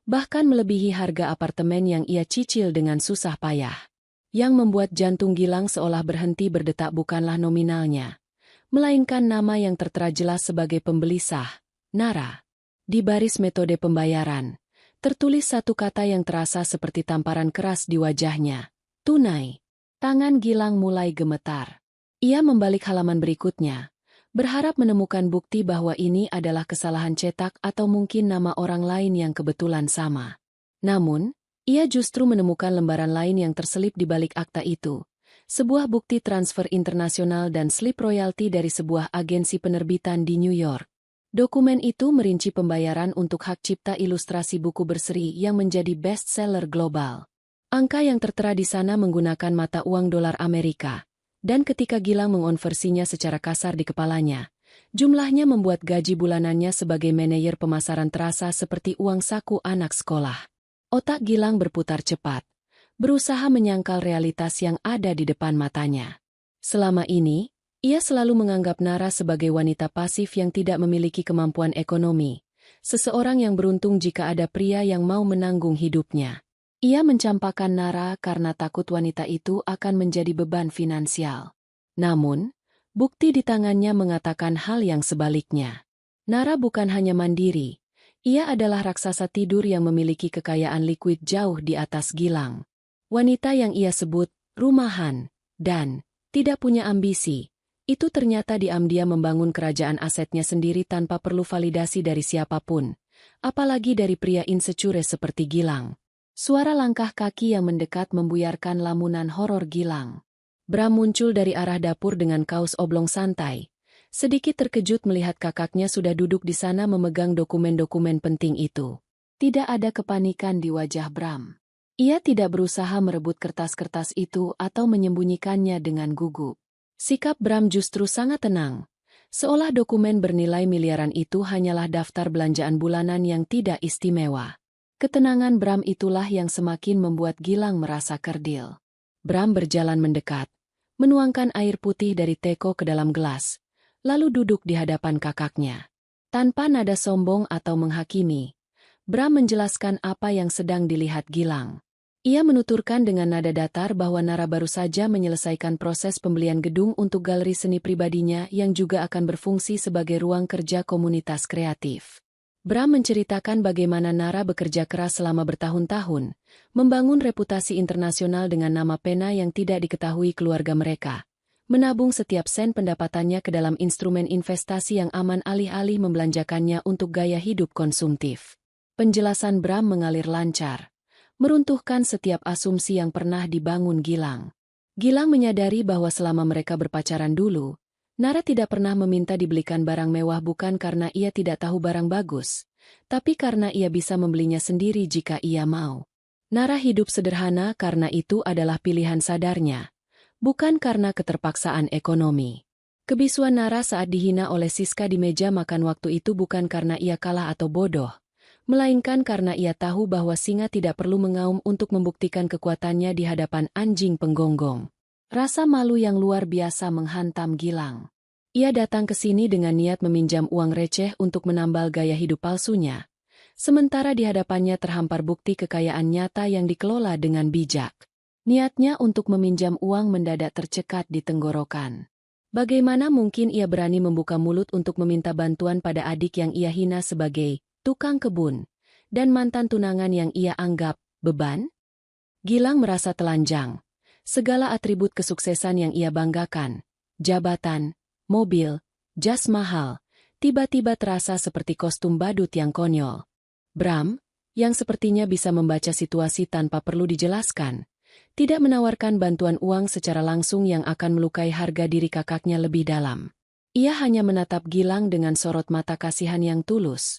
bahkan melebihi harga apartemen yang ia cicil dengan susah payah. Yang membuat jantung Gilang seolah berhenti berdetak bukanlah nominalnya, melainkan nama yang tertera jelas sebagai pembeli sah, Nara. Di baris metode pembayaran, tertulis satu kata yang terasa seperti tamparan keras di wajahnya, tunai. Tangan Gilang mulai gemetar. Ia membalik halaman berikutnya, berharap menemukan bukti bahwa ini adalah kesalahan cetak atau mungkin nama orang lain yang kebetulan sama. Namun, ia justru menemukan lembaran lain yang terselip di balik akta itu. Sebuah bukti transfer internasional dan slip royalti dari sebuah agensi penerbitan di New York. Dokumen itu merinci pembayaran untuk hak cipta ilustrasi buku berseri yang menjadi bestseller global. Angka yang tertera di sana menggunakan mata uang dolar Amerika, dan ketika Gilang mengonversinya secara kasar di kepalanya, jumlahnya membuat gaji bulanannya sebagai manajer pemasaran terasa seperti uang saku anak sekolah. Otak Gilang berputar cepat, berusaha menyangkal realitas yang ada di depan matanya. Selama ini, ia selalu menganggap Nara sebagai wanita pasif yang tidak memiliki kemampuan ekonomi, seseorang yang beruntung jika ada pria yang mau menanggung hidupnya. Ia mencampakkan Nara karena takut wanita itu akan menjadi beban finansial. Namun, bukti di tangannya mengatakan hal yang sebaliknya. Nara bukan hanya mandiri, ia adalah raksasa tidur yang memiliki kekayaan likuid jauh di atas Gilang. Wanita yang ia sebut rumahan dan tidak punya ambisi, itu ternyata diam-diam membangun kerajaan asetnya sendiri tanpa perlu validasi dari siapapun, apalagi dari pria insecure seperti Gilang. Suara langkah kaki yang mendekat membuyarkan lamunan horor Gilang. Bram muncul dari arah dapur dengan kaos oblong santai, sedikit terkejut melihat kakaknya sudah duduk di sana memegang dokumen-dokumen penting itu. Tidak ada kepanikan di wajah Bram. Ia tidak berusaha merebut kertas-kertas itu atau menyembunyikannya dengan gugup. Sikap Bram justru sangat tenang. Seolah dokumen bernilai miliaran itu hanyalah daftar belanjaan bulanan yang tidak istimewa. Ketenangan Bram itulah yang semakin membuat Gilang merasa kerdil. Bram berjalan mendekat, menuangkan air putih dari teko ke dalam gelas, lalu duduk di hadapan kakaknya. Tanpa nada sombong atau menghakimi, Bram menjelaskan apa yang sedang dilihat Gilang. Ia menuturkan dengan nada datar bahwa Nara baru saja menyelesaikan proses pembelian gedung untuk galeri seni pribadinya yang juga akan berfungsi sebagai ruang kerja komunitas kreatif. Bram menceritakan bagaimana Nara bekerja keras selama bertahun-tahun, membangun reputasi internasional dengan nama pena yang tidak diketahui keluarga mereka, menabung setiap sen pendapatannya ke dalam instrumen investasi yang aman alih-alih membelanjakannya untuk gaya hidup konsumtif. Penjelasan Bram mengalir lancar, meruntuhkan setiap asumsi yang pernah dibangun Gilang. Gilang menyadari bahwa selama mereka berpacaran dulu, Nara tidak pernah meminta dibelikan barang mewah bukan karena ia tidak tahu barang bagus, tapi karena ia bisa membelinya sendiri jika ia mau. Nara hidup sederhana karena itu adalah pilihan sadarnya, bukan karena keterpaksaan ekonomi. Kebisuan Nara saat dihina oleh Siska di meja makan waktu itu bukan karena ia kalah atau bodoh, melainkan karena ia tahu bahwa singa tidak perlu mengaum untuk membuktikan kekuatannya di hadapan anjing penggonggong. Rasa malu yang luar biasa menghantam Gilang. Ia datang ke sini dengan niat meminjam uang receh untuk menambal gaya hidup palsunya, sementara di hadapannya terhampar bukti kekayaan nyata yang dikelola dengan bijak. Niatnya untuk meminjam uang mendadak tercekat di tenggorokan. Bagaimana mungkin ia berani membuka mulut untuk meminta bantuan pada adik yang ia hina sebagai tukang kebun, dan mantan tunangan yang ia anggap beban? Gilang merasa telanjang. Segala atribut kesuksesan yang ia banggakan, jabatan, mobil, jas mahal, tiba-tiba terasa seperti kostum badut yang konyol. Bram, yang sepertinya bisa membaca situasi tanpa perlu dijelaskan, tidak menawarkan bantuan uang secara langsung yang akan melukai harga diri kakaknya lebih dalam. Ia hanya menatap Gilang dengan sorot mata kasihan yang tulus.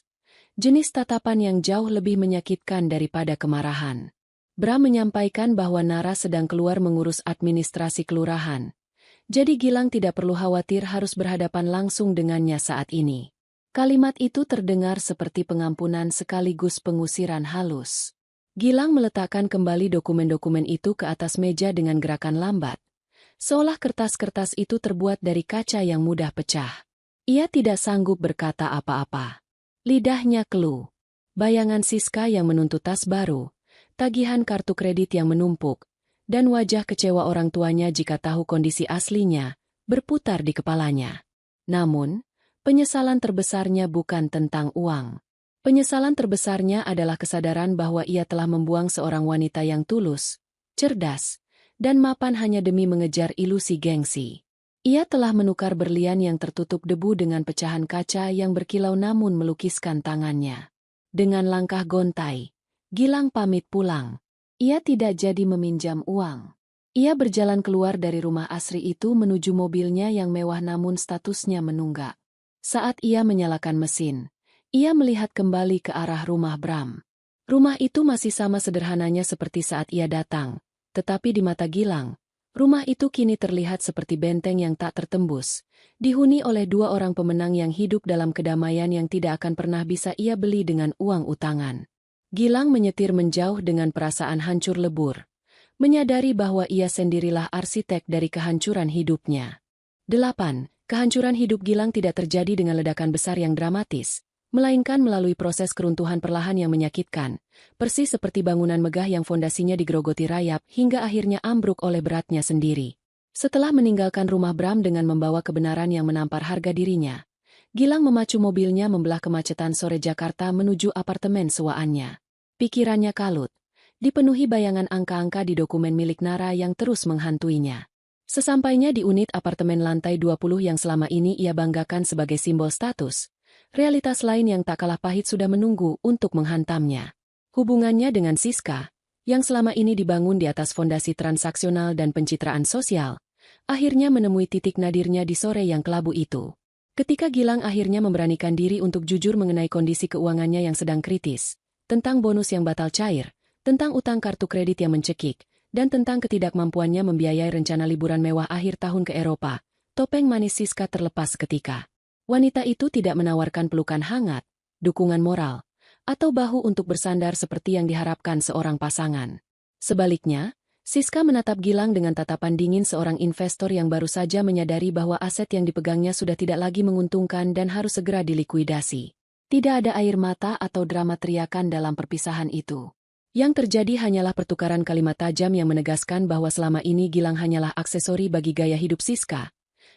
Jenis tatapan yang jauh lebih menyakitkan daripada kemarahan. Bram menyampaikan bahwa Nara sedang keluar mengurus administrasi kelurahan. Jadi Gilang tidak perlu khawatir harus berhadapan langsung dengannya saat ini. Kalimat itu terdengar seperti pengampunan sekaligus pengusiran halus. Gilang meletakkan kembali dokumen-dokumen itu ke atas meja dengan gerakan lambat, seolah kertas-kertas itu terbuat dari kaca yang mudah pecah. Ia tidak sanggup berkata apa-apa. Lidahnya keluh. Bayangan Siska yang menuntut tas baru, tagihan kartu kredit yang menumpuk, dan wajah kecewa orang tuanya jika tahu kondisi aslinya, berputar di kepalanya. Namun, penyesalan terbesarnya bukan tentang uang. Penyesalan terbesarnya adalah kesadaran bahwa ia telah membuang seorang wanita yang tulus, cerdas, dan mapan hanya demi mengejar ilusi gengsi. Ia telah menukar berlian yang tertutup debu dengan pecahan kaca yang berkilau namun melukiskan tangannya. Dengan langkah gontai, Gilang pamit pulang. Ia tidak jadi meminjam uang. Ia berjalan keluar dari rumah asri itu menuju mobilnya yang mewah namun statusnya menunggak. Saat ia menyalakan mesin, ia melihat kembali ke arah rumah Bram. Rumah itu masih sama sederhananya seperti saat ia datang, tetapi di mata Gilang, rumah itu kini terlihat seperti benteng yang tak tertembus, dihuni oleh dua orang pemenang yang hidup dalam kedamaian yang tidak akan pernah bisa ia beli dengan uang utangan. Gilang menyetir menjauh dengan perasaan hancur lebur, menyadari bahwa ia sendirilah arsitek dari kehancuran hidupnya. 8. Kehancuran hidup Gilang tidak terjadi dengan ledakan besar yang dramatis, melainkan melalui proses keruntuhan perlahan yang menyakitkan, persis seperti bangunan megah yang fondasinya digerogoti rayap hingga akhirnya ambruk oleh beratnya sendiri. Setelah meninggalkan rumah Bram dengan membawa kebenaran yang menampar harga dirinya, Gilang memacu mobilnya membelah kemacetan sore Jakarta menuju apartemen sewaannya. Pikirannya kalut, dipenuhi bayangan angka-angka di dokumen milik Nara yang terus menghantuinya. Sesampainya di unit apartemen lantai 20 yang selama ini ia banggakan sebagai simbol status, realitas lain yang tak kalah pahit sudah menunggu untuk menghantamnya. Hubungannya dengan Siska, yang selama ini dibangun di atas fondasi transaksional dan pencitraan sosial, akhirnya menemui titik nadirnya di sore yang kelabu itu. Ketika Gilang akhirnya memberanikan diri untuk jujur mengenai kondisi keuangannya yang sedang kritis, tentang bonus yang batal cair, tentang utang kartu kredit yang mencekik, dan tentang ketidakmampuannya membiayai rencana liburan mewah akhir tahun ke Eropa, Topeng manis Siska terlepas seketika. Wanita itu tidak menawarkan pelukan hangat, dukungan moral, atau bahu untuk bersandar seperti yang diharapkan seorang pasangan. Sebaliknya, Siska menatap Gilang dengan tatapan dingin seorang investor yang baru saja menyadari bahwa aset yang dipegangnya sudah tidak lagi menguntungkan dan harus segera dilikuidasi. Tidak ada air mata atau drama teriakan dalam perpisahan itu. Yang terjadi hanyalah pertukaran kalimat tajam yang menegaskan bahwa selama ini Gilang hanyalah aksesori bagi gaya hidup Siska.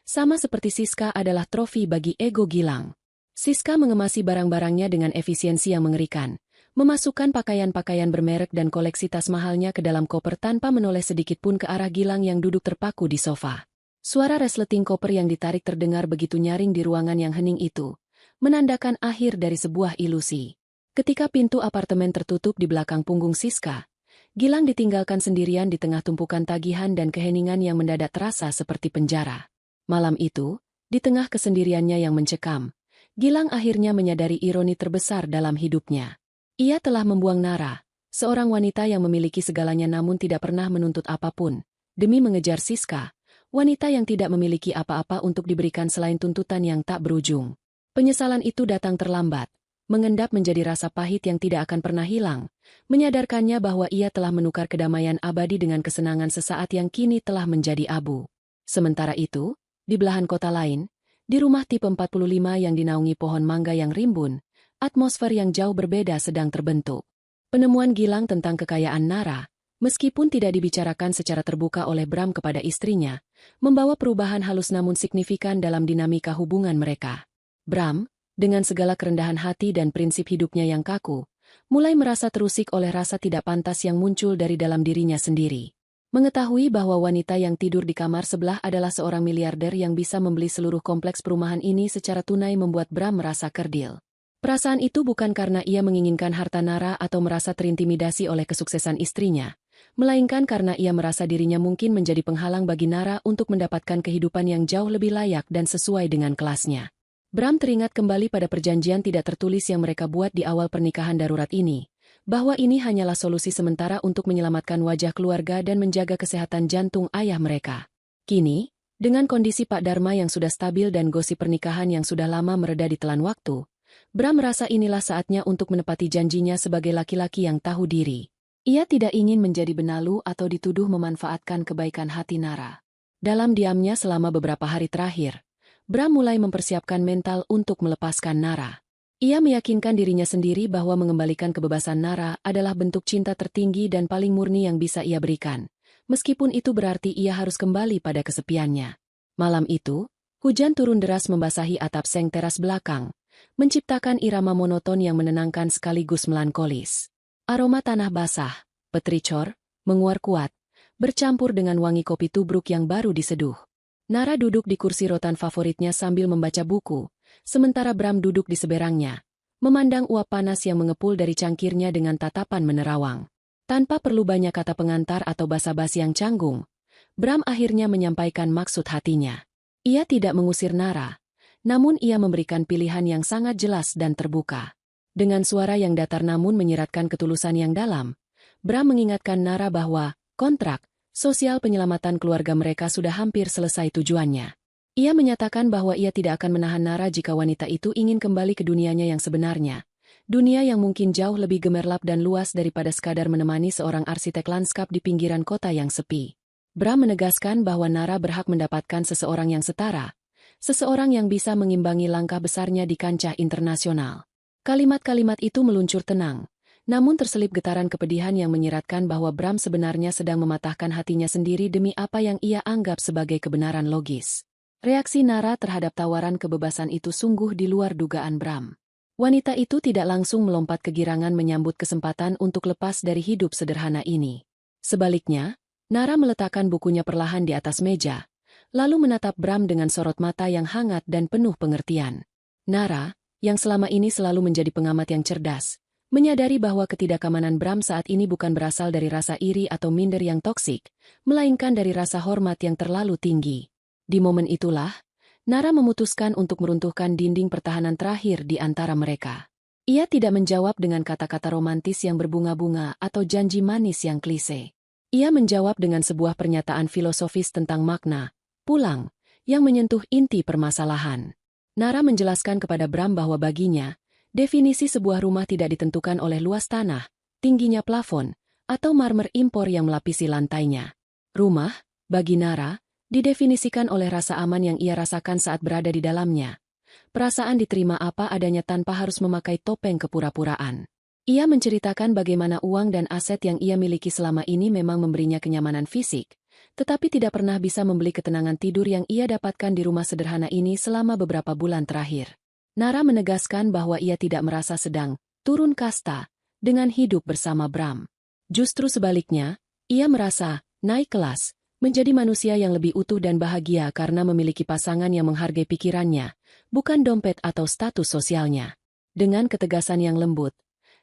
Sama seperti Siska adalah trofi bagi ego Gilang. Siska mengemasi barang-barangnya dengan efisiensi yang mengerikan, memasukkan pakaian-pakaian bermerek dan koleksi tas mahalnya ke dalam koper tanpa menoleh sedikit pun ke arah Gilang yang duduk terpaku di sofa. Suara resleting koper yang ditarik terdengar begitu nyaring di ruangan yang hening itu, menandakan akhir dari sebuah ilusi. Ketika pintu apartemen tertutup di belakang punggung Siska, Gilang ditinggalkan sendirian di tengah tumpukan tagihan dan keheningan yang mendadak terasa seperti penjara. Malam itu, di tengah kesendiriannya yang mencekam, Gilang akhirnya menyadari ironi terbesar dalam hidupnya. Ia telah membuang Nara, seorang wanita yang memiliki segalanya namun tidak pernah menuntut apapun, demi mengejar Siska, wanita yang tidak memiliki apa-apa untuk diberikan selain tuntutan yang tak berujung. Penyesalan itu datang terlambat, mengendap menjadi rasa pahit yang tidak akan pernah hilang, menyadarkannya bahwa ia telah menukar kedamaian abadi dengan kesenangan sesaat yang kini telah menjadi abu. Sementara itu, di belahan kota lain, di rumah tipe 45 yang dinaungi pohon mangga yang rimbun, atmosfer yang jauh berbeda sedang terbentuk. Penemuan Gilang tentang kekayaan Nara, meskipun tidak dibicarakan secara terbuka oleh Bram kepada istrinya, membawa perubahan halus namun signifikan dalam dinamika hubungan mereka. Bram, dengan segala kerendahan hati dan prinsip hidupnya yang kaku, mulai merasa terusik oleh rasa tidak pantas yang muncul dari dalam dirinya sendiri. Mengetahui bahwa wanita yang tidur di kamar sebelah adalah seorang miliarder yang bisa membeli seluruh kompleks perumahan ini secara tunai membuat Bram merasa kerdil. Perasaan itu bukan karena ia menginginkan harta Nara atau merasa terintimidasi oleh kesuksesan istrinya, melainkan karena ia merasa dirinya mungkin menjadi penghalang bagi Nara untuk mendapatkan kehidupan yang jauh lebih layak dan sesuai dengan kelasnya. Bram teringat kembali pada perjanjian tidak tertulis yang mereka buat di awal pernikahan darurat ini, bahwa ini hanyalah solusi sementara untuk menyelamatkan wajah keluarga dan menjaga kesehatan jantung ayah mereka. Kini, dengan kondisi Pak Dharma yang sudah stabil dan gosip pernikahan yang sudah lama mereda ditelan waktu, Bram merasa inilah saatnya untuk menepati janjinya sebagai laki-laki yang tahu diri. Ia tidak ingin menjadi benalu atau dituduh memanfaatkan kebaikan hati Nara. Dalam diamnya selama beberapa hari terakhir, Bram mulai mempersiapkan mental untuk melepaskan Nara. Ia meyakinkan dirinya sendiri bahwa mengembalikan kebebasan Nara adalah bentuk cinta tertinggi dan paling murni yang bisa ia berikan, meskipun itu berarti ia harus kembali pada kesepiannya. Malam itu, hujan turun deras membasahi atap seng teras belakang, menciptakan irama monoton yang menenangkan sekaligus melankolis. Aroma tanah basah, petricor, menguar kuat, bercampur dengan wangi kopi tubruk yang baru diseduh. Nara duduk di kursi rotan favoritnya sambil membaca buku, sementara Bram duduk di seberangnya, memandang uap panas yang mengepul dari cangkirnya dengan tatapan menerawang. Tanpa perlu banyak kata pengantar atau basa-basi yang canggung, Bram akhirnya menyampaikan maksud hatinya. Ia tidak mengusir Nara, namun ia memberikan pilihan yang sangat jelas dan terbuka. Dengan suara yang datar namun menyiratkan ketulusan yang dalam, Bram mengingatkan Nara bahwa kontrak sosial penyelamatan keluarga mereka sudah hampir selesai tujuannya. Ia menyatakan bahwa ia tidak akan menahan Nara jika wanita itu ingin kembali ke dunianya yang sebenarnya. Dunia yang mungkin jauh lebih gemerlap dan luas daripada sekadar menemani seorang arsitek lanskap di pinggiran kota yang sepi. Bram menegaskan bahwa Nara berhak mendapatkan seseorang yang setara, seseorang yang bisa mengimbangi langkah besarnya di kancah internasional. Kalimat-kalimat itu meluncur tenang, namun terselip getaran kepedihan yang menyiratkan bahwa Bram sebenarnya sedang mematahkan hatinya sendiri demi apa yang ia anggap sebagai kebenaran logis. Reaksi Nara terhadap tawaran kebebasan itu sungguh di luar dugaan Bram. Wanita itu tidak langsung melompat kegirangan menyambut kesempatan untuk lepas dari hidup sederhana ini. Sebaliknya, Nara meletakkan bukunya perlahan di atas meja, lalu menatap Bram dengan sorot mata yang hangat dan penuh pengertian. Nara, yang selama ini selalu menjadi pengamat yang cerdas, menyadari bahwa ketidakamanan Bram saat ini bukan berasal dari rasa iri atau minder yang toksik, melainkan dari rasa hormat yang terlalu tinggi. Di momen itulah, Nara memutuskan untuk meruntuhkan dinding pertahanan terakhir di antara mereka. Ia tidak menjawab dengan kata-kata romantis yang berbunga-bunga atau janji manis yang klise. Ia menjawab dengan sebuah pernyataan filosofis tentang makna, pulang, yang menyentuh inti permasalahan. Nara menjelaskan kepada Bram bahwa baginya, definisi sebuah rumah tidak ditentukan oleh luas tanah, tingginya plafon, atau marmer impor yang melapisi lantainya. Rumah, bagi Nara, didefinisikan oleh rasa aman yang ia rasakan saat berada di dalamnya. Perasaan diterima apa adanya tanpa harus memakai topeng kepura-puraan. Ia menceritakan bagaimana uang dan aset yang ia miliki selama ini memang memberinya kenyamanan fisik, tetapi tidak pernah bisa membeli ketenangan tidur yang ia dapatkan di rumah sederhana ini selama beberapa bulan terakhir. Nara menegaskan bahwa ia tidak merasa sedang turun kasta dengan hidup bersama Bram. Justru sebaliknya, ia merasa naik kelas, menjadi manusia yang lebih utuh dan bahagia karena memiliki pasangan yang menghargai pikirannya, bukan dompet atau status sosialnya. Dengan ketegasan yang lembut,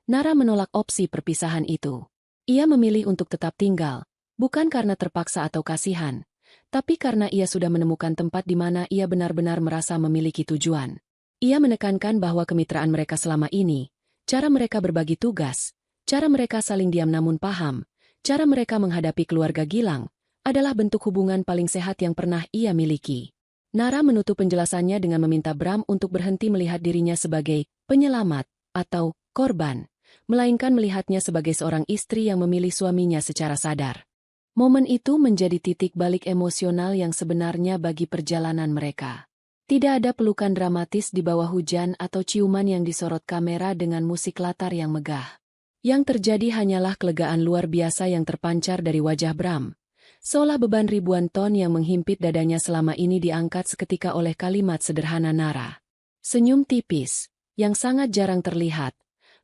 Nara menolak opsi perpisahan itu. Ia memilih untuk tetap tinggal, bukan karena terpaksa atau kasihan, tapi karena ia sudah menemukan tempat di mana ia benar-benar merasa memiliki tujuan. Ia menekankan bahwa kemitraan mereka selama ini, cara mereka berbagi tugas, cara mereka saling diam namun paham, cara mereka menghadapi keluarga Gilang, adalah bentuk hubungan paling sehat yang pernah ia miliki. Nara menutup penjelasannya dengan meminta Bram untuk berhenti melihat dirinya sebagai penyelamat atau korban, melainkan melihatnya sebagai seorang istri yang memilih suaminya secara sadar. Momen itu menjadi titik balik emosional yang sebenarnya bagi perjalanan mereka. Tidak ada pelukan dramatis di bawah hujan atau ciuman yang disorot kamera dengan musik latar yang megah. Yang terjadi hanyalah kelegaan luar biasa yang terpancar dari wajah Bram, seolah beban ribuan ton yang menghimpit dadanya selama ini diangkat seketika oleh kalimat sederhana Nara. Senyum tipis, yang sangat jarang terlihat,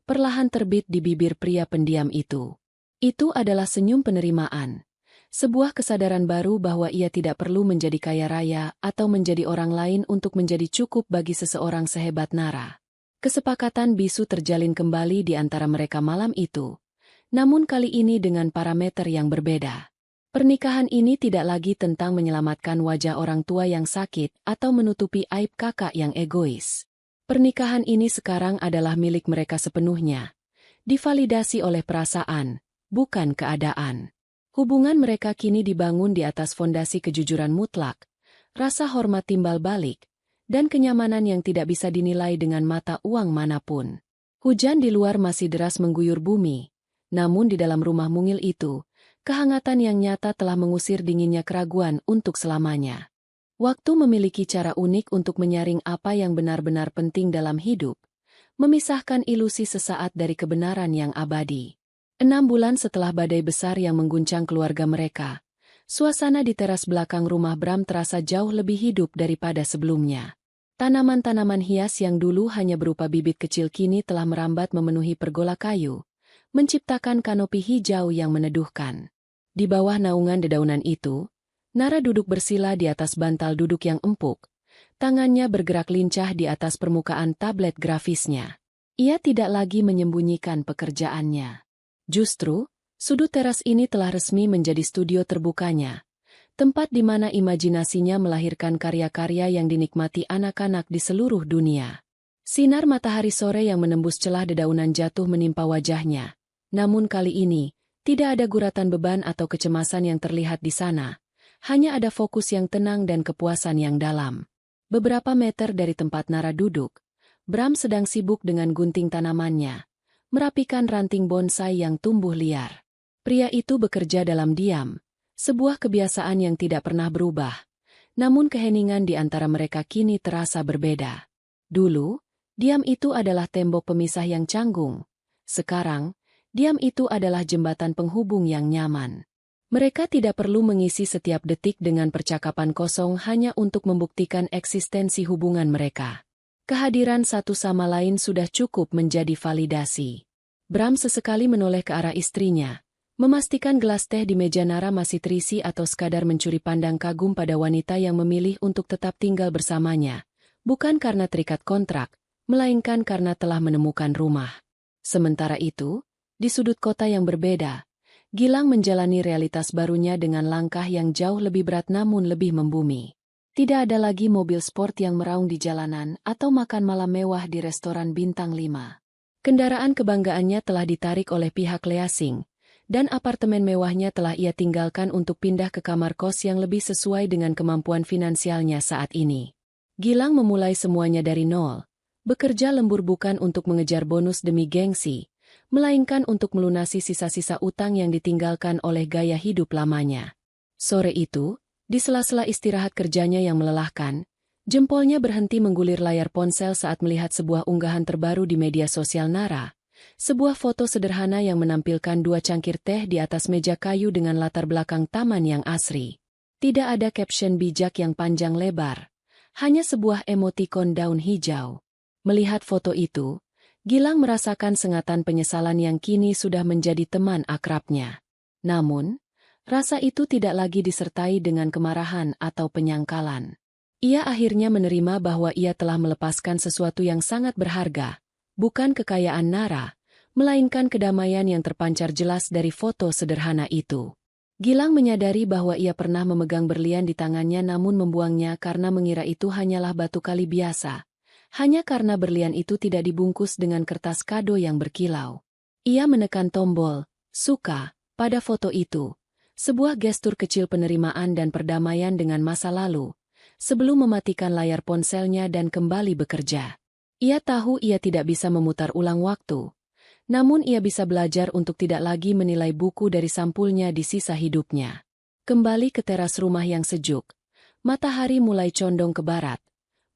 perlahan terbit di bibir pria pendiam itu. Itu adalah senyum penerimaan. Sebuah kesadaran baru bahwa ia tidak perlu menjadi kaya raya atau menjadi orang lain untuk menjadi cukup bagi seseorang sehebat Nara. Kesepakatan bisu terjalin kembali di antara mereka malam itu, namun kali ini dengan parameter yang berbeda. Pernikahan ini tidak lagi tentang menyelamatkan wajah orang tua yang sakit atau menutupi aib kakak yang egois. Pernikahan ini sekarang adalah milik mereka sepenuhnya, divalidasi oleh perasaan, bukan keadaan. Hubungan mereka kini dibangun di atas fondasi kejujuran mutlak, rasa hormat timbal balik, dan kenyamanan yang tidak bisa dinilai dengan mata uang manapun. Hujan di luar masih deras mengguyur bumi, namun di dalam rumah mungil itu, kehangatan yang nyata telah mengusir dinginnya keraguan untuk selamanya. Waktu memiliki cara unik untuk menyaring apa yang benar-benar penting dalam hidup, memisahkan ilusi sesaat dari kebenaran yang abadi. 6 bulan setelah badai besar yang mengguncang keluarga mereka, suasana di teras belakang rumah Bram terasa jauh lebih hidup daripada sebelumnya. Tanaman-tanaman hias yang dulu hanya berupa bibit kecil kini telah merambat memenuhi pergola kayu, menciptakan kanopi hijau yang meneduhkan. Di bawah naungan dedaunan itu, Nara duduk bersila di atas bantal duduk yang empuk, tangannya bergerak lincah di atas permukaan tablet grafisnya. Ia tidak lagi menyembunyikan pekerjaannya. Justru, sudut teras ini telah resmi menjadi studio terbukanya, tempat di mana imajinasinya melahirkan karya-karya yang dinikmati anak-anak di seluruh dunia. Sinar matahari sore yang menembus celah dedaunan jatuh menimpa wajahnya, namun kali ini, tidak ada guratan beban atau kecemasan yang terlihat di sana, hanya ada fokus yang tenang dan kepuasan yang dalam. Beberapa meter dari tempat Nara duduk, Bram sedang sibuk dengan gunting tanamannya, merapikan ranting bonsai yang tumbuh liar. Pria itu bekerja dalam diam, sebuah kebiasaan yang tidak pernah berubah, namun keheningan di antara mereka kini terasa berbeda. Dulu, diam itu adalah tembok pemisah yang canggung. Sekarang, diam itu adalah jembatan penghubung yang nyaman. Mereka tidak perlu mengisi setiap detik dengan percakapan kosong hanya untuk membuktikan eksistensi hubungan mereka. Kehadiran satu sama lain sudah cukup menjadi validasi. Bram sesekali menoleh ke arah istrinya, memastikan gelas teh di meja Nara masih terisi atau sekadar mencuri pandang kagum pada wanita yang memilih untuk tetap tinggal bersamanya, bukan karena terikat kontrak, melainkan karena telah menemukan rumah. Sementara itu, di sudut kota yang berbeda, Gilang menjalani realitas barunya dengan langkah yang jauh lebih berat namun lebih membumi. Tidak ada lagi mobil sport yang meraung di jalanan atau makan malam mewah di restoran bintang 5. Kendaraan kebanggaannya telah ditarik oleh pihak leasing, dan apartemen mewahnya telah ia tinggalkan untuk pindah ke kamar kos yang lebih sesuai dengan kemampuan finansialnya saat ini. Gilang memulai semuanya dari nol, bekerja lembur bukan untuk mengejar bonus demi gengsi, melainkan untuk melunasi sisa-sisa utang yang ditinggalkan oleh gaya hidup lamanya. Sore itu, di sela-sela istirahat kerjanya yang melelahkan, jempolnya berhenti menggulir layar ponsel saat melihat sebuah unggahan terbaru di media sosial Nara. Sebuah foto sederhana yang menampilkan 2 cangkir teh di atas meja kayu dengan latar belakang taman yang asri. Tidak ada caption bijak yang panjang lebar, hanya sebuah emotikon daun hijau. Melihat foto itu, Gilang merasakan sengatan penyesalan yang kini sudah menjadi teman akrabnya. Namun, rasa itu tidak lagi disertai dengan kemarahan atau penyangkalan. Ia akhirnya menerima bahwa ia telah melepaskan sesuatu yang sangat berharga, bukan kekayaan Nara, melainkan kedamaian yang terpancar jelas dari foto sederhana itu. Gilang menyadari bahwa ia pernah memegang berlian di tangannya namun membuangnya karena mengira itu hanyalah batu kali biasa. Hanya karena berlian itu tidak dibungkus dengan kertas kado yang berkilau. Ia menekan tombol "Suka" pada foto itu, sebuah gestur kecil penerimaan dan perdamaian dengan masa lalu, sebelum mematikan layar ponselnya dan kembali bekerja. Ia tahu ia tidak bisa memutar ulang waktu, namun ia bisa belajar untuk tidak lagi menilai buku dari sampulnya di sisa hidupnya. Kembali ke teras rumah yang sejuk, matahari mulai condong ke barat,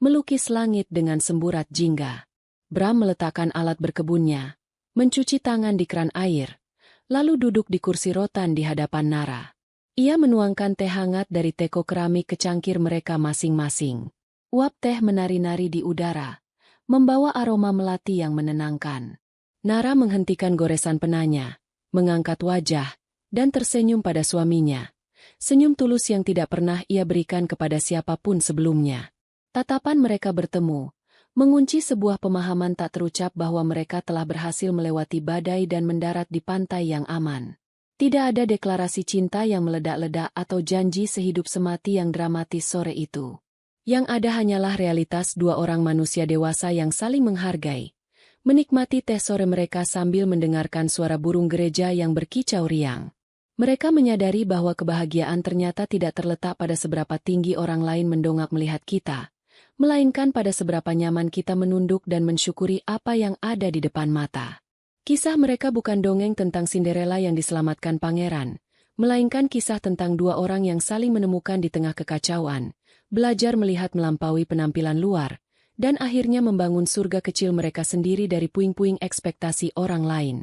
melukis langit dengan semburat jingga. Bram meletakkan alat berkebunnya, mencuci tangan di keran air, lalu duduk di kursi rotan di hadapan Nara. Ia menuangkan teh hangat dari teko keramik ke cangkir mereka masing-masing. Uap teh menari-nari di udara, membawa aroma melati yang menenangkan. Nara menghentikan goresan penanya, mengangkat wajah, dan tersenyum pada suaminya. Senyum tulus yang tidak pernah ia berikan kepada siapapun sebelumnya. Tatapan mereka bertemu, mengunci sebuah pemahaman tak terucap bahwa mereka telah berhasil melewati badai dan mendarat di pantai yang aman. Tidak ada deklarasi cinta yang meledak-ledak atau janji sehidup semati yang dramatis sore itu. Yang ada hanyalah realitas 2 orang manusia dewasa yang saling menghargai, menikmati teh sore mereka sambil mendengarkan suara burung gereja yang berkicau riang. Mereka menyadari bahwa kebahagiaan ternyata tidak terletak pada seberapa tinggi orang lain mendongak melihat kita, melainkan pada seberapa nyaman kita menunduk dan mensyukuri apa yang ada di depan mata. Kisah mereka bukan dongeng tentang Cinderella yang diselamatkan pangeran, melainkan kisah tentang 2 orang yang saling menemukan di tengah kekacauan, belajar melihat melampaui penampilan luar, dan akhirnya membangun surga kecil mereka sendiri dari puing-puing ekspektasi orang lain.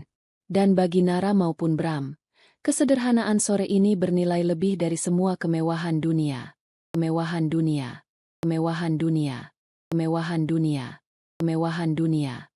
Dan bagi Nara maupun Bram, kesederhanaan sore ini bernilai lebih dari semua kemewahan dunia. Kemewahan dunia. Kemewahan dunia, kemewahan dunia, kemewahan dunia.